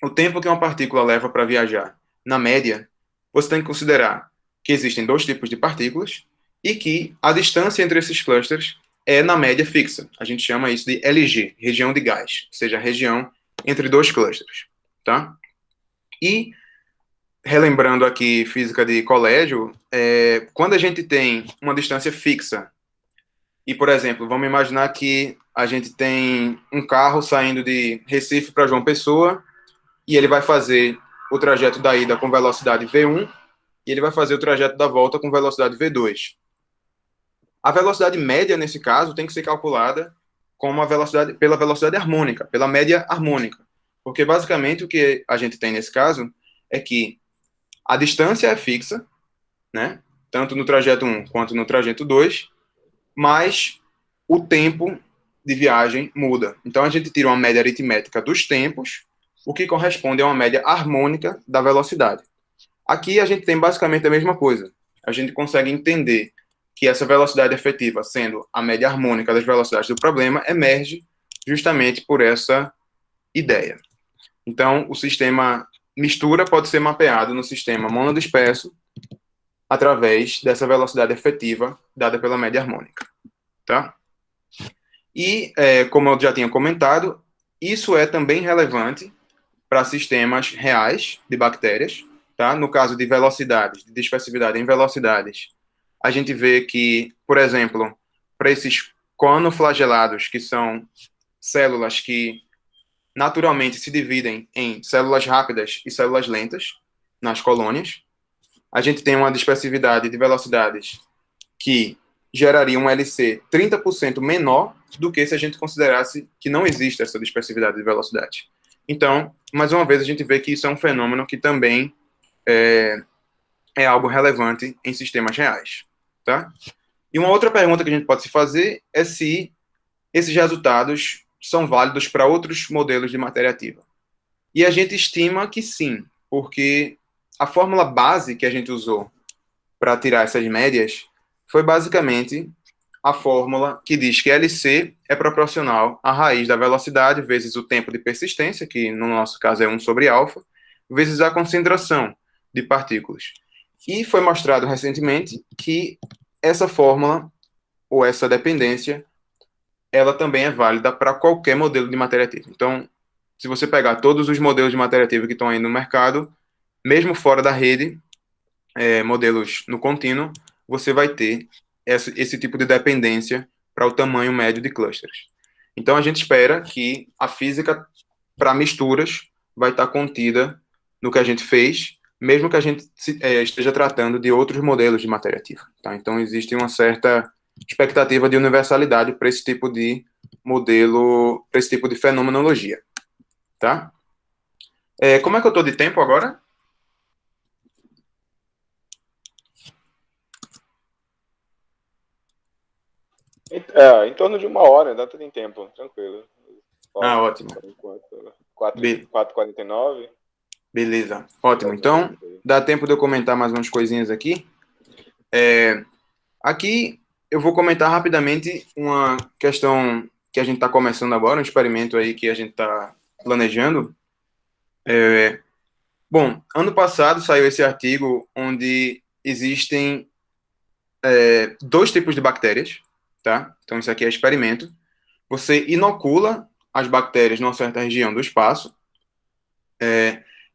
o tempo que uma partícula leva para viajar, na média, você tem que considerar que existem 2 tipos de partículas e que a distância entre esses clusters é, na média, fixa. A gente chama isso de LG, região de gás, ou seja, a região entre 2 clusters. Tá? E, relembrando aqui física de colégio, quando a gente tem uma distância fixa, e, por exemplo, vamos imaginar que a gente tem um carro saindo de Recife para João Pessoa, e ele vai fazer o trajeto da ida com velocidade V1, e ele vai fazer o trajeto da volta com velocidade V2. A velocidade média, nesse caso, tem que ser calculada como pela velocidade harmônica, pela média harmônica. Porque, basicamente, o que a gente tem nesse caso é que a distância é fixa, né? Tanto no trajeto 1 quanto no trajeto 2, mas o tempo de viagem muda. Então, a gente tira uma média aritmética dos tempos, o que corresponde a uma média harmônica da velocidade. Aqui, a gente tem basicamente a mesma coisa. A gente consegue entender que essa velocidade efetiva, sendo a média harmônica das velocidades do problema, emerge justamente por essa ideia. Então, o sistema mistura pode ser mapeado no sistema monodisperso através dessa velocidade efetiva dada pela média harmônica. Tá? E, como eu já tinha comentado, isso é também relevante para sistemas reais de bactérias. Tá? No caso de velocidades, de dispersividade em velocidades, a gente vê que, por exemplo, para esses coanoflagelados, que são células que naturalmente se dividem em células rápidas e células lentas nas colônias, a gente tem uma dispersividade de velocidades que geraria um LC 30% menor do que se a gente considerasse que não existe essa dispersividade de velocidade. Então, mais uma vez, a gente vê que isso é um fenômeno que também é algo relevante em sistemas reais. Tá? E uma outra pergunta que a gente pode se fazer é se esses resultados são válidos para outros modelos de matéria ativa. E a gente estima que sim, porque a fórmula base que a gente usou para tirar essas médias foi basicamente a fórmula que diz que LC é proporcional à raiz da velocidade vezes o tempo de persistência, que no nosso caso é 1 sobre alfa, vezes a concentração de partículas. E foi mostrado recentemente que essa fórmula, ou essa dependência, ela também é válida para qualquer modelo de matéria ativa. Então, se você pegar todos os modelos de matéria ativa que estão aí no mercado, mesmo fora da rede, modelos no contínuo, você vai ter esse tipo de dependência para o tamanho médio de clusters. Então, a gente espera que a física para misturas vai estar contida no que a gente fez, mesmo que a gente esteja tratando de outros modelos de matéria ativa. Tá? Então, existe uma certa expectativa de universalidade para esse tipo de modelo, para esse tipo de fenomenologia. Tá? Como é que eu estou de tempo agora? Em torno de 1 hora, dá tudo em tempo, tranquilo. Ótimo. 4h49. Beleza, ótimo. Então, dá tempo de eu comentar mais umas coisinhas aqui. Aqui eu vou comentar rapidamente uma questão que a gente está começando agora, um experimento aí que a gente está planejando. Bom, ano passado saiu esse artigo onde existem 2 tipos de bactérias, tá? Então, isso aqui é experimento. Você inocula as bactérias numa certa região do espaço,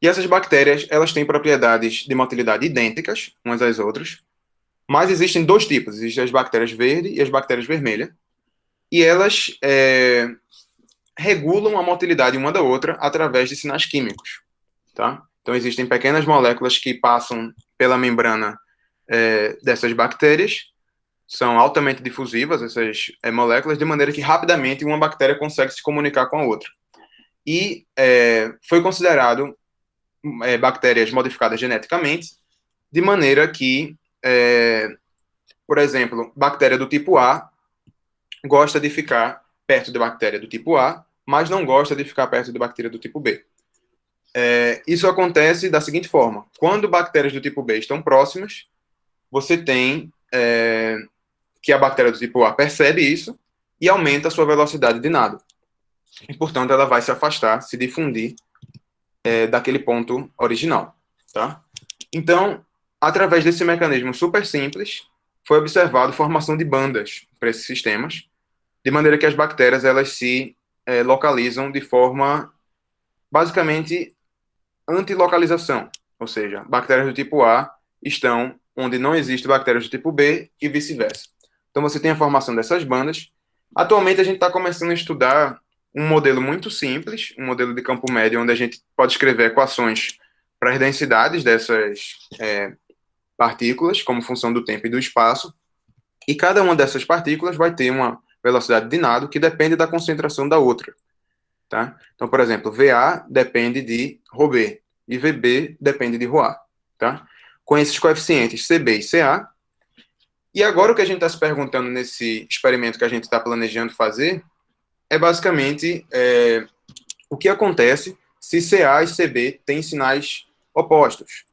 e essas bactérias, elas têm propriedades de motilidade idênticas umas às outras, mas existem 2 tipos. Existem as bactérias verdes e as bactérias vermelhas, e elas regulam a motilidade uma da outra através de sinais químicos, tá? Então, existem pequenas moléculas que passam pela membrana dessas bactérias, são altamente difusivas, essas moléculas, de maneira que rapidamente uma bactéria consegue se comunicar com a outra. E foi considerado bactérias modificadas geneticamente, de maneira que, por exemplo, bactéria do tipo A gosta de ficar perto da bactéria do tipo A, mas não gosta de ficar perto da bactéria do tipo B. Isso acontece da seguinte forma: quando bactérias do tipo B estão próximas, você tem que a bactéria do tipo A percebe isso e aumenta a sua velocidade de nado. E, portanto, ela vai se afastar, se difundir daquele ponto original. Tá? Então, através desse mecanismo super simples, foi observado a formação de bandas para esses sistemas, de maneira que as bactérias elas se localizam de forma, basicamente, antilocalização. Ou seja, bactérias do tipo A estão onde não existe bactérias do tipo B e vice-versa. Então, você tem a formação dessas bandas. Atualmente, a gente está começando a estudar um modelo muito simples, um modelo de campo médio, onde a gente pode escrever equações para as densidades dessas partículas, como função do tempo e do espaço, e cada uma dessas partículas vai ter uma velocidade de nado que depende da concentração da outra. Tá? Então, por exemplo, VA depende de ρB e VB depende de ρA. Tá? Com esses coeficientes CB e CA. E agora o que a gente está se perguntando nesse experimento que a gente está planejando fazer é basicamente o que acontece se CA e CB têm sinais opostos.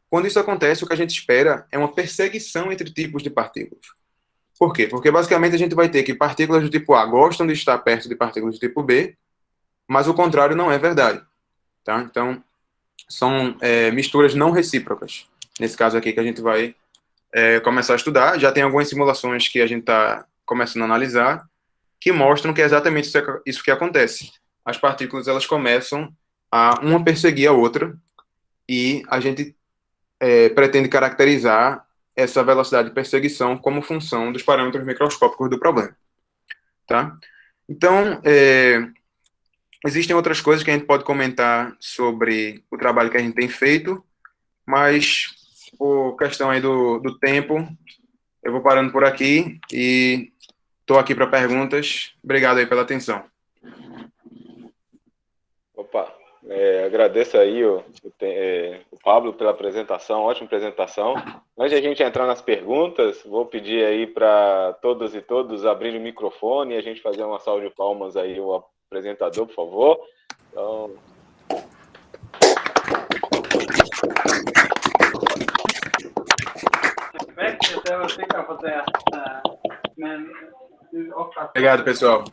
Quando isso acontece, o que a gente espera é uma perseguição entre tipos de partículas. Por quê? Porque basicamente a gente vai ter que partículas do tipo A gostam de estar perto de partículas do tipo B, mas o contrário não é verdade. Tá? Então, são misturas não recíprocas. Nesse caso aqui que a gente vai começar a estudar. Já tem algumas simulações que a gente está começando a analisar que mostram que é exatamente isso que acontece. As partículas elas começam a uma perseguir a outra e a gente pretende caracterizar essa velocidade de perseguição como função dos parâmetros microscópicos do problema. Tá? Então, existem outras coisas que a gente pode comentar sobre o trabalho que a gente tem feito, mas, por questão aí do tempo, eu vou parando por aqui e estou aqui para perguntas. Obrigado aí pela atenção. Opa, agradeço aí o Pablo pela apresentação, ótima apresentação. Antes de a gente entrar nas perguntas, vou pedir aí para todas e todos abrirem o microfone e a gente fazer uma salva de palmas aí o apresentador, por favor. Então... Obrigado, pessoal.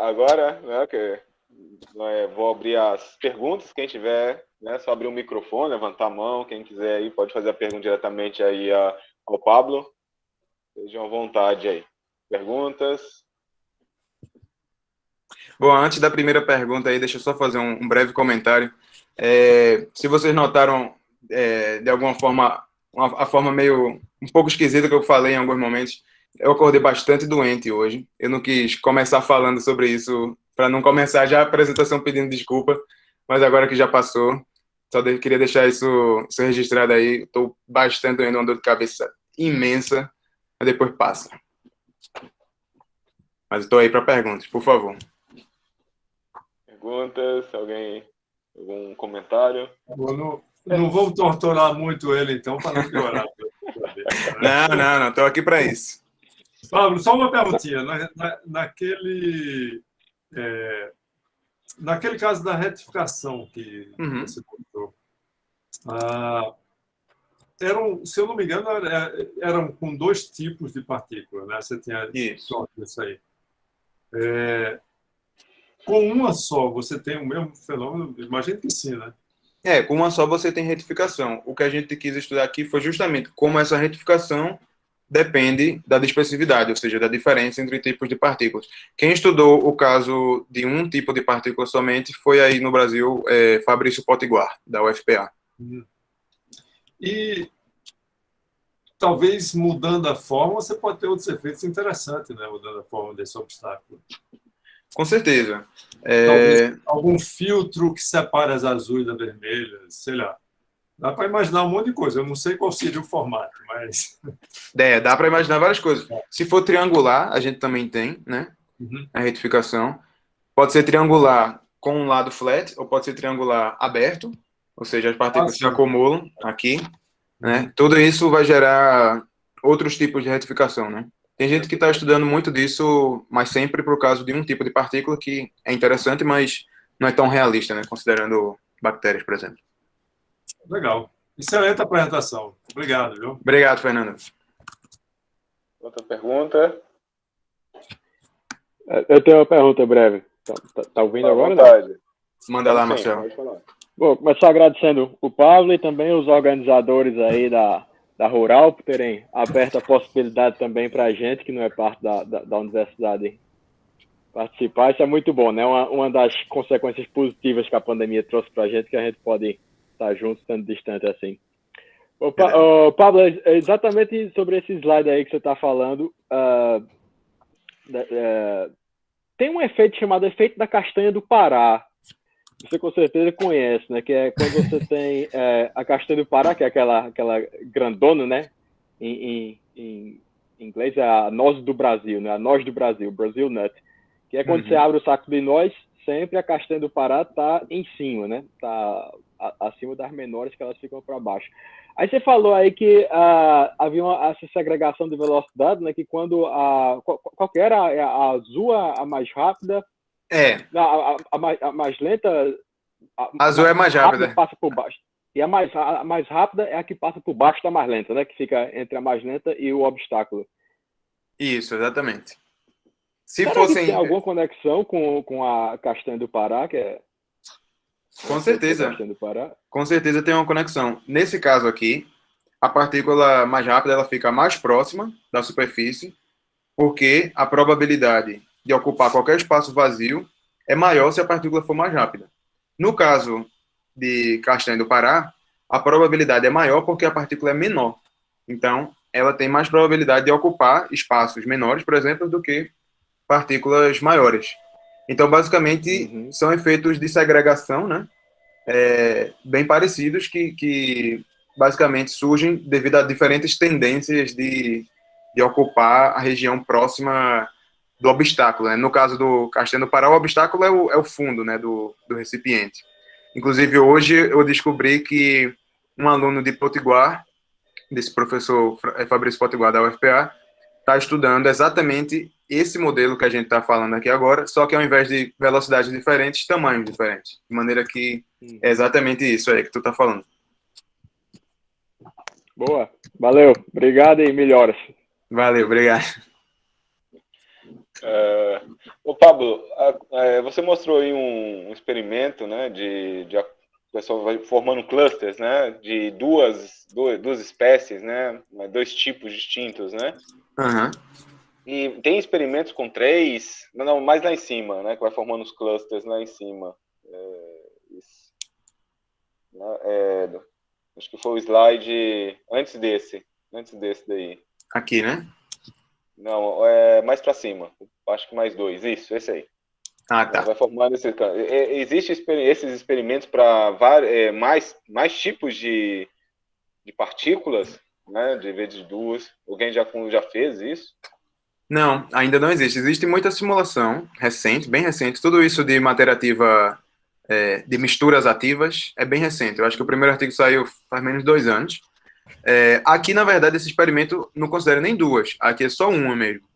Agora, né, vou abrir as perguntas. Quem tiver, né, só abrir o microfone, levantar a mão. Quem quiser aí pode fazer a pergunta diretamente aí ao Pablo. Sejam à vontade aí. Perguntas? Bom, antes da primeira pergunta aí, deixa eu só fazer um breve comentário. Se vocês notaram, de alguma forma, a forma meio um pouco esquisita que eu falei em alguns momentos, eu acordei bastante doente hoje. Eu não quis começar falando sobre isso para não começar já a apresentação pedindo desculpa, mas agora que já passou, só queria deixar isso registrado aí. Estou bastante doendo, uma dor de cabeça imensa, mas depois passa. Mas estou aí para perguntas, por favor. Perguntas? Algum comentário? Não vamos torturar muito ele, então, para não piorar. Não, estou aqui para isso. Pablo, só uma perguntinha. Naquele caso da retificação que você contou, se eu não me engano, eram com dois tipos de partícula, né? Você tinha isso aí. Com uma só, você tem o mesmo fenômeno? Imagino que sim, né? Com uma só você tem retificação. O que a gente quis estudar aqui foi justamente como essa retificação depende da dispersividade, ou seja, da diferença entre tipos de partículas. Quem estudou o caso de um tipo de partícula somente foi aí no Brasil Fabrício Potiguar, da UFPA. E talvez mudando a forma, você pode ter outros efeitos interessantes, né? Mudando a forma desse obstáculo. Com certeza. Talvez algum filtro que separe as azuis da vermelha, sei lá. Dá para imaginar um monte de coisa. Eu não sei qual seria o formato, mas... Dá para imaginar várias coisas. Se for triangular, a gente também tem, né? A retificação. Pode ser triangular com um lado flat, ou pode ser triangular aberto, ou seja, as partículas se acumulam aqui, né? Tudo isso vai gerar outros tipos de retificação, né? Tem gente que está estudando muito disso, mas sempre por causa de um tipo de partícula que é interessante, mas não é tão realista, né? Considerando bactérias, por exemplo. Legal. Excelente apresentação. Obrigado, viu? Obrigado, Fernando. Outra pergunta? Eu tenho uma pergunta breve. Tá ouvindo agora? Não? Manda lá, Marcelo. Pode falar. Bom, começar agradecendo o Pablo e também os organizadores aí da Rural por terem aberto a possibilidade também para a gente, que não é parte da universidade, participar. Isso é muito bom, né? Uma das consequências positivas que a pandemia trouxe para a gente, que a gente pode estar junto, estando distante assim. Pablo, exatamente sobre esse slide aí que você está falando, tem um efeito chamado efeito da castanha do Pará. Você com certeza conhece, né? Que é quando você tem a castanha do Pará, que é aquela grandona, né? Em em inglês é a noz do Brasil, né? A noz do Brasil, Brazil Nut. Que é quando você Uhum. abre o saco de noz, sempre a castanha do Pará tá em cima, né? Tá acima das menores, que elas ficam para baixo. Aí você falou aí que havia essa segregação de velocidade, né? Que quando qual que era? A azul, a mais rápida, a mais lenta, a azul é mais rápida. passa por baixo. E a mais rápida é a que passa por baixo da mais lenta, né? Que fica entre a mais lenta e o obstáculo. Isso, exatamente. Se Será fossem... que tem alguma conexão com a castanha do Pará, que é... Com certeza. Castanha do Pará? Com certeza tem uma conexão. Nesse caso aqui, a partícula mais rápida ela fica mais próxima da superfície, porque a probabilidade de ocupar qualquer espaço vazio é maior se a partícula for mais rápida. No caso de castanha do Pará, a probabilidade é maior porque a partícula é menor. Então, ela tem mais probabilidade de ocupar espaços menores, por exemplo, do que partículas maiores. Então, basicamente, são efeitos de segregação, né? Bem parecidos que basicamente surgem devido a diferentes tendências de ocupar a região próxima do obstáculo, né? No caso do castanha do Pará, o obstáculo é o fundo, né, do recipiente. Inclusive, hoje eu descobri que um aluno de Potiguar, desse professor Fabrício Potiguar da UFPA, está estudando exatamente esse modelo que a gente está falando aqui agora, só que ao invés de velocidades diferentes, tamanhos diferentes. De maneira que é exatamente isso aí que tu está falando. Boa. Valeu. Obrigado e melhoras. Valeu, obrigado. Ô Pablo, você mostrou aí um experimento, né, o pessoal vai formando clusters, né, de duas espécies, né, dois tipos distintos, né? Uhum. E tem experimentos com 3, não, mais lá em cima, né, que vai formando os clusters lá em cima. Acho que foi o slide antes desse daí. Aqui, né? Não, mais para cima. Acho que mais 2. Isso, esse aí. Ah, tá. Vai formando esse. Existem esses experimentos para mais tipos de partículas, né? De vez de duas. Alguém já fez isso? Não, ainda não existe. Existe muita simulação recente, bem recente. Tudo isso de matéria ativa, de misturas ativas, é bem recente. Eu acho que o primeiro artigo saiu faz menos de 2 anos. Aqui, na verdade, esse experimento não considera nem duas. Aqui é só uma mesmo.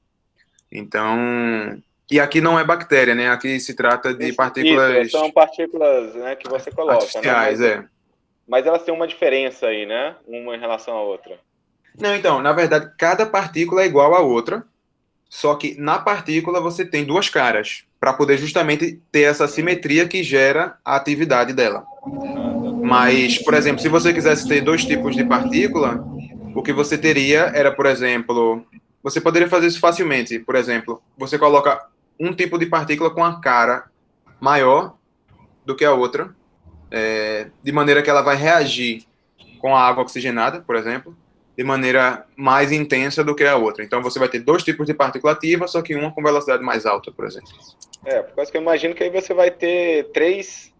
Então... E aqui não é bactéria, né? Aqui se trata de partículas... Isso, são partículas, né, que você coloca. Artificiais, né? Mas elas têm uma diferença aí, né? Uma em relação à outra. Não, então, na verdade, cada partícula é igual à outra, só que na partícula você tem 2 caras, para poder justamente ter essa simetria que gera a atividade dela. Mas, por exemplo, se você quisesse ter 2 tipos de partícula, o que você teria era, por exemplo, você poderia fazer isso facilmente. Por exemplo, você coloca um tipo de partícula com a cara maior do que a outra, de maneira que ela vai reagir com a água oxigenada, por exemplo, de maneira mais intensa do que a outra. Então, você vai ter 2 tipos de partícula ativa, só que uma com velocidade mais alta, por exemplo. Por causa que eu imagino que aí você vai ter 3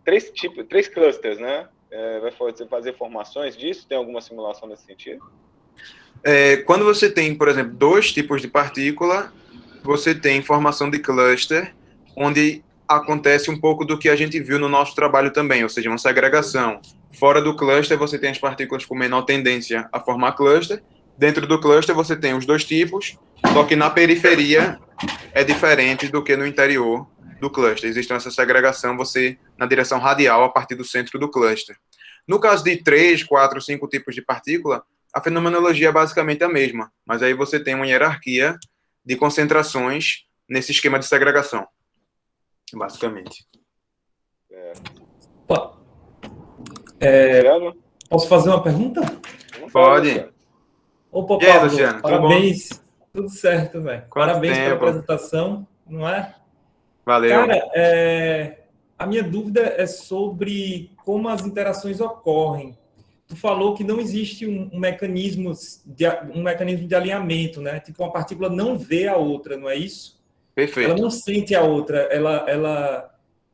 clusters, né? Vai fazer formações disso? Tem alguma simulação nesse sentido? Quando você tem, por exemplo, 2 tipos de partícula, você tem formação de cluster, onde acontece um pouco do que a gente viu no nosso trabalho também, ou seja, uma segregação. Fora do cluster, você tem as partículas com menor tendência a formar cluster. Dentro do cluster, você tem os 2 tipos, só que na periferia é diferente do que no interior do cluster. Existe essa segregação na direção radial a partir do centro do cluster. No caso de 3, 4, 5 tipos de partícula, a fenomenologia é basicamente a mesma, mas aí você tem uma hierarquia de concentrações nesse esquema de segregação, basicamente. Posso fazer uma pergunta? Pode. Opa, e aí, Pablo, Luciano, parabéns. Tudo certo, velho. Parabéns tempo? pela apresentação, não é? Valeu. Cara, a minha dúvida é sobre como as interações ocorrem. Tu falou que não existe um mecanismo de alinhamento, né? Tipo, uma partícula não vê a outra, não é isso? Perfeito. Ela não sente a outra,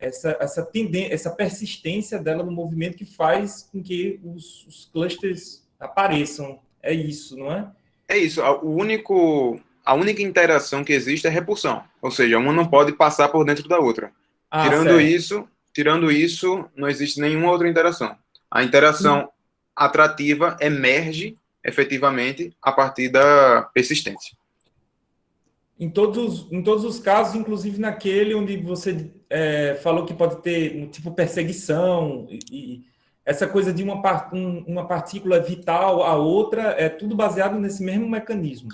essa persistência dela no movimento que faz com que os clusters apareçam. É isso, não é? É isso. A única interação que existe é repulsão. Ou seja, uma não pode passar por dentro da outra. Tirando certo. isso, não existe nenhuma outra interação. A interação atrativa emerge efetivamente a partir da persistência. Em todos os casos, inclusive naquele onde você falou que pode ter tipo perseguição e essa coisa de uma partícula vital a outra, é tudo baseado nesse mesmo mecanismo.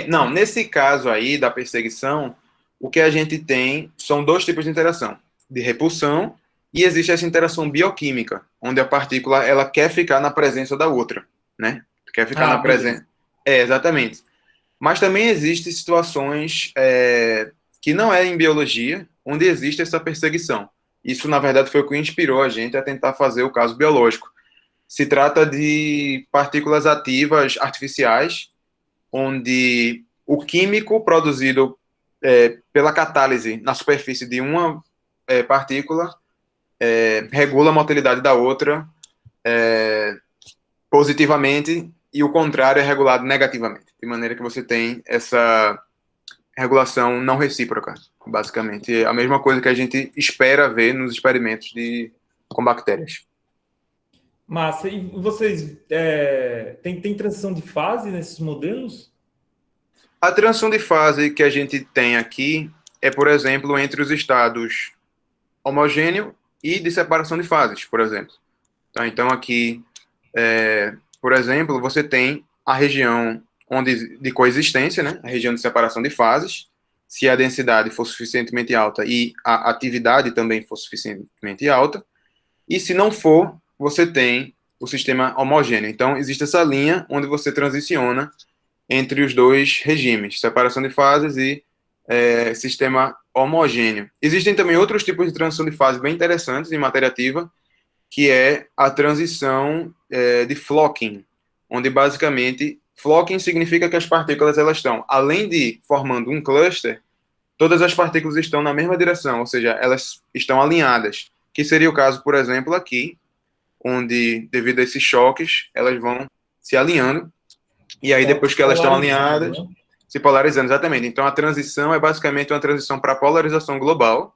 Não, nesse caso aí da perseguição, o que a gente tem são dois tipos de interação, de repulsão e existe essa interação bioquímica, onde a partícula ela quer ficar na presença da outra, né? Quer ficar na presença. Exatamente. Mas também existem situações que não é em biologia, onde existe essa perseguição. Isso, na verdade, foi o que inspirou a gente a tentar fazer o caso biológico. Se trata de partículas ativas artificiais, onde o químico produzido pela catálise na superfície de uma partícula regula a motilidade da outra positivamente e o contrário é regulado negativamente, de maneira que você tem essa regulação não recíproca, basicamente a mesma coisa que a gente espera ver nos experimentos com bactérias. Massa. E vocês tem transição de fase nesses modelos? A transição de fase que a gente tem aqui é, por exemplo, entre os estados homogêneo e de separação de fases, por exemplo. Tá? Então, aqui, por exemplo, você tem a região de coexistência, né? A região de separação de fases, se a densidade for suficientemente alta e a atividade também for suficientemente alta, e se não for, você tem o sistema homogêneo. Então, existe essa linha onde você transiciona entre os dois regimes, separação de fases e sistema homogêneo. Existem também outros tipos de transição de fase bem interessantes em matéria ativa, que é a transição de flocking, onde basicamente flocking significa que as partículas elas estão, além de formando um cluster, todas as partículas estão na mesma direção, ou seja, elas estão alinhadas, que seria o caso, por exemplo, aqui, onde devido a esses choques, elas vão se alinhando, e aí depois que elas estão alinhadas, né? Se polarizando, exatamente. Então a transição é basicamente uma transição para a polarização global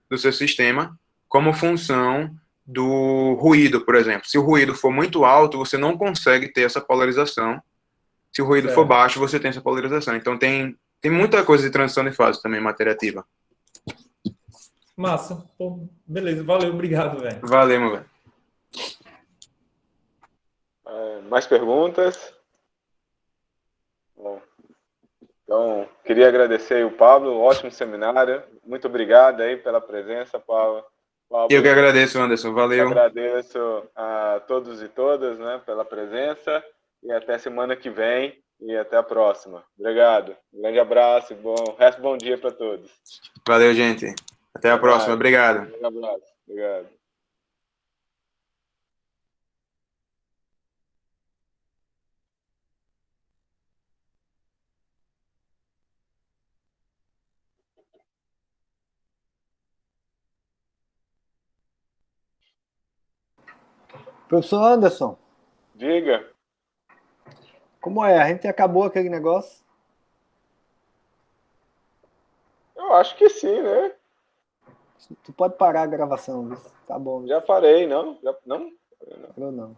do seu sistema, como função do ruído, por exemplo. Se o ruído for muito alto, você não consegue ter essa polarização. Se o ruído for baixo, você tem essa polarização. Então tem muita coisa de transição de fase também, em matéria ativa. Massa. Pô, beleza, valeu, obrigado, velho. Valeu, meu velho. Mais perguntas? Bom, então, queria agradecer aí o Pablo, ótimo seminário. Muito obrigado aí pela presença, Pablo. Eu que agradeço, Anderson. Valeu. Agradeço a todos e todas, né, pela presença e até semana que vem e até a próxima. Obrigado. Um grande abraço e bom dia para todos. Valeu, gente. Até a próxima. Obrigado. Um abraço. Obrigado. Professor Anderson. Diga. Como é? A gente acabou aquele negócio? Eu acho que sim, né? Tu pode parar a gravação, viu? Tá bom. Já parei, não? Não? Eu não.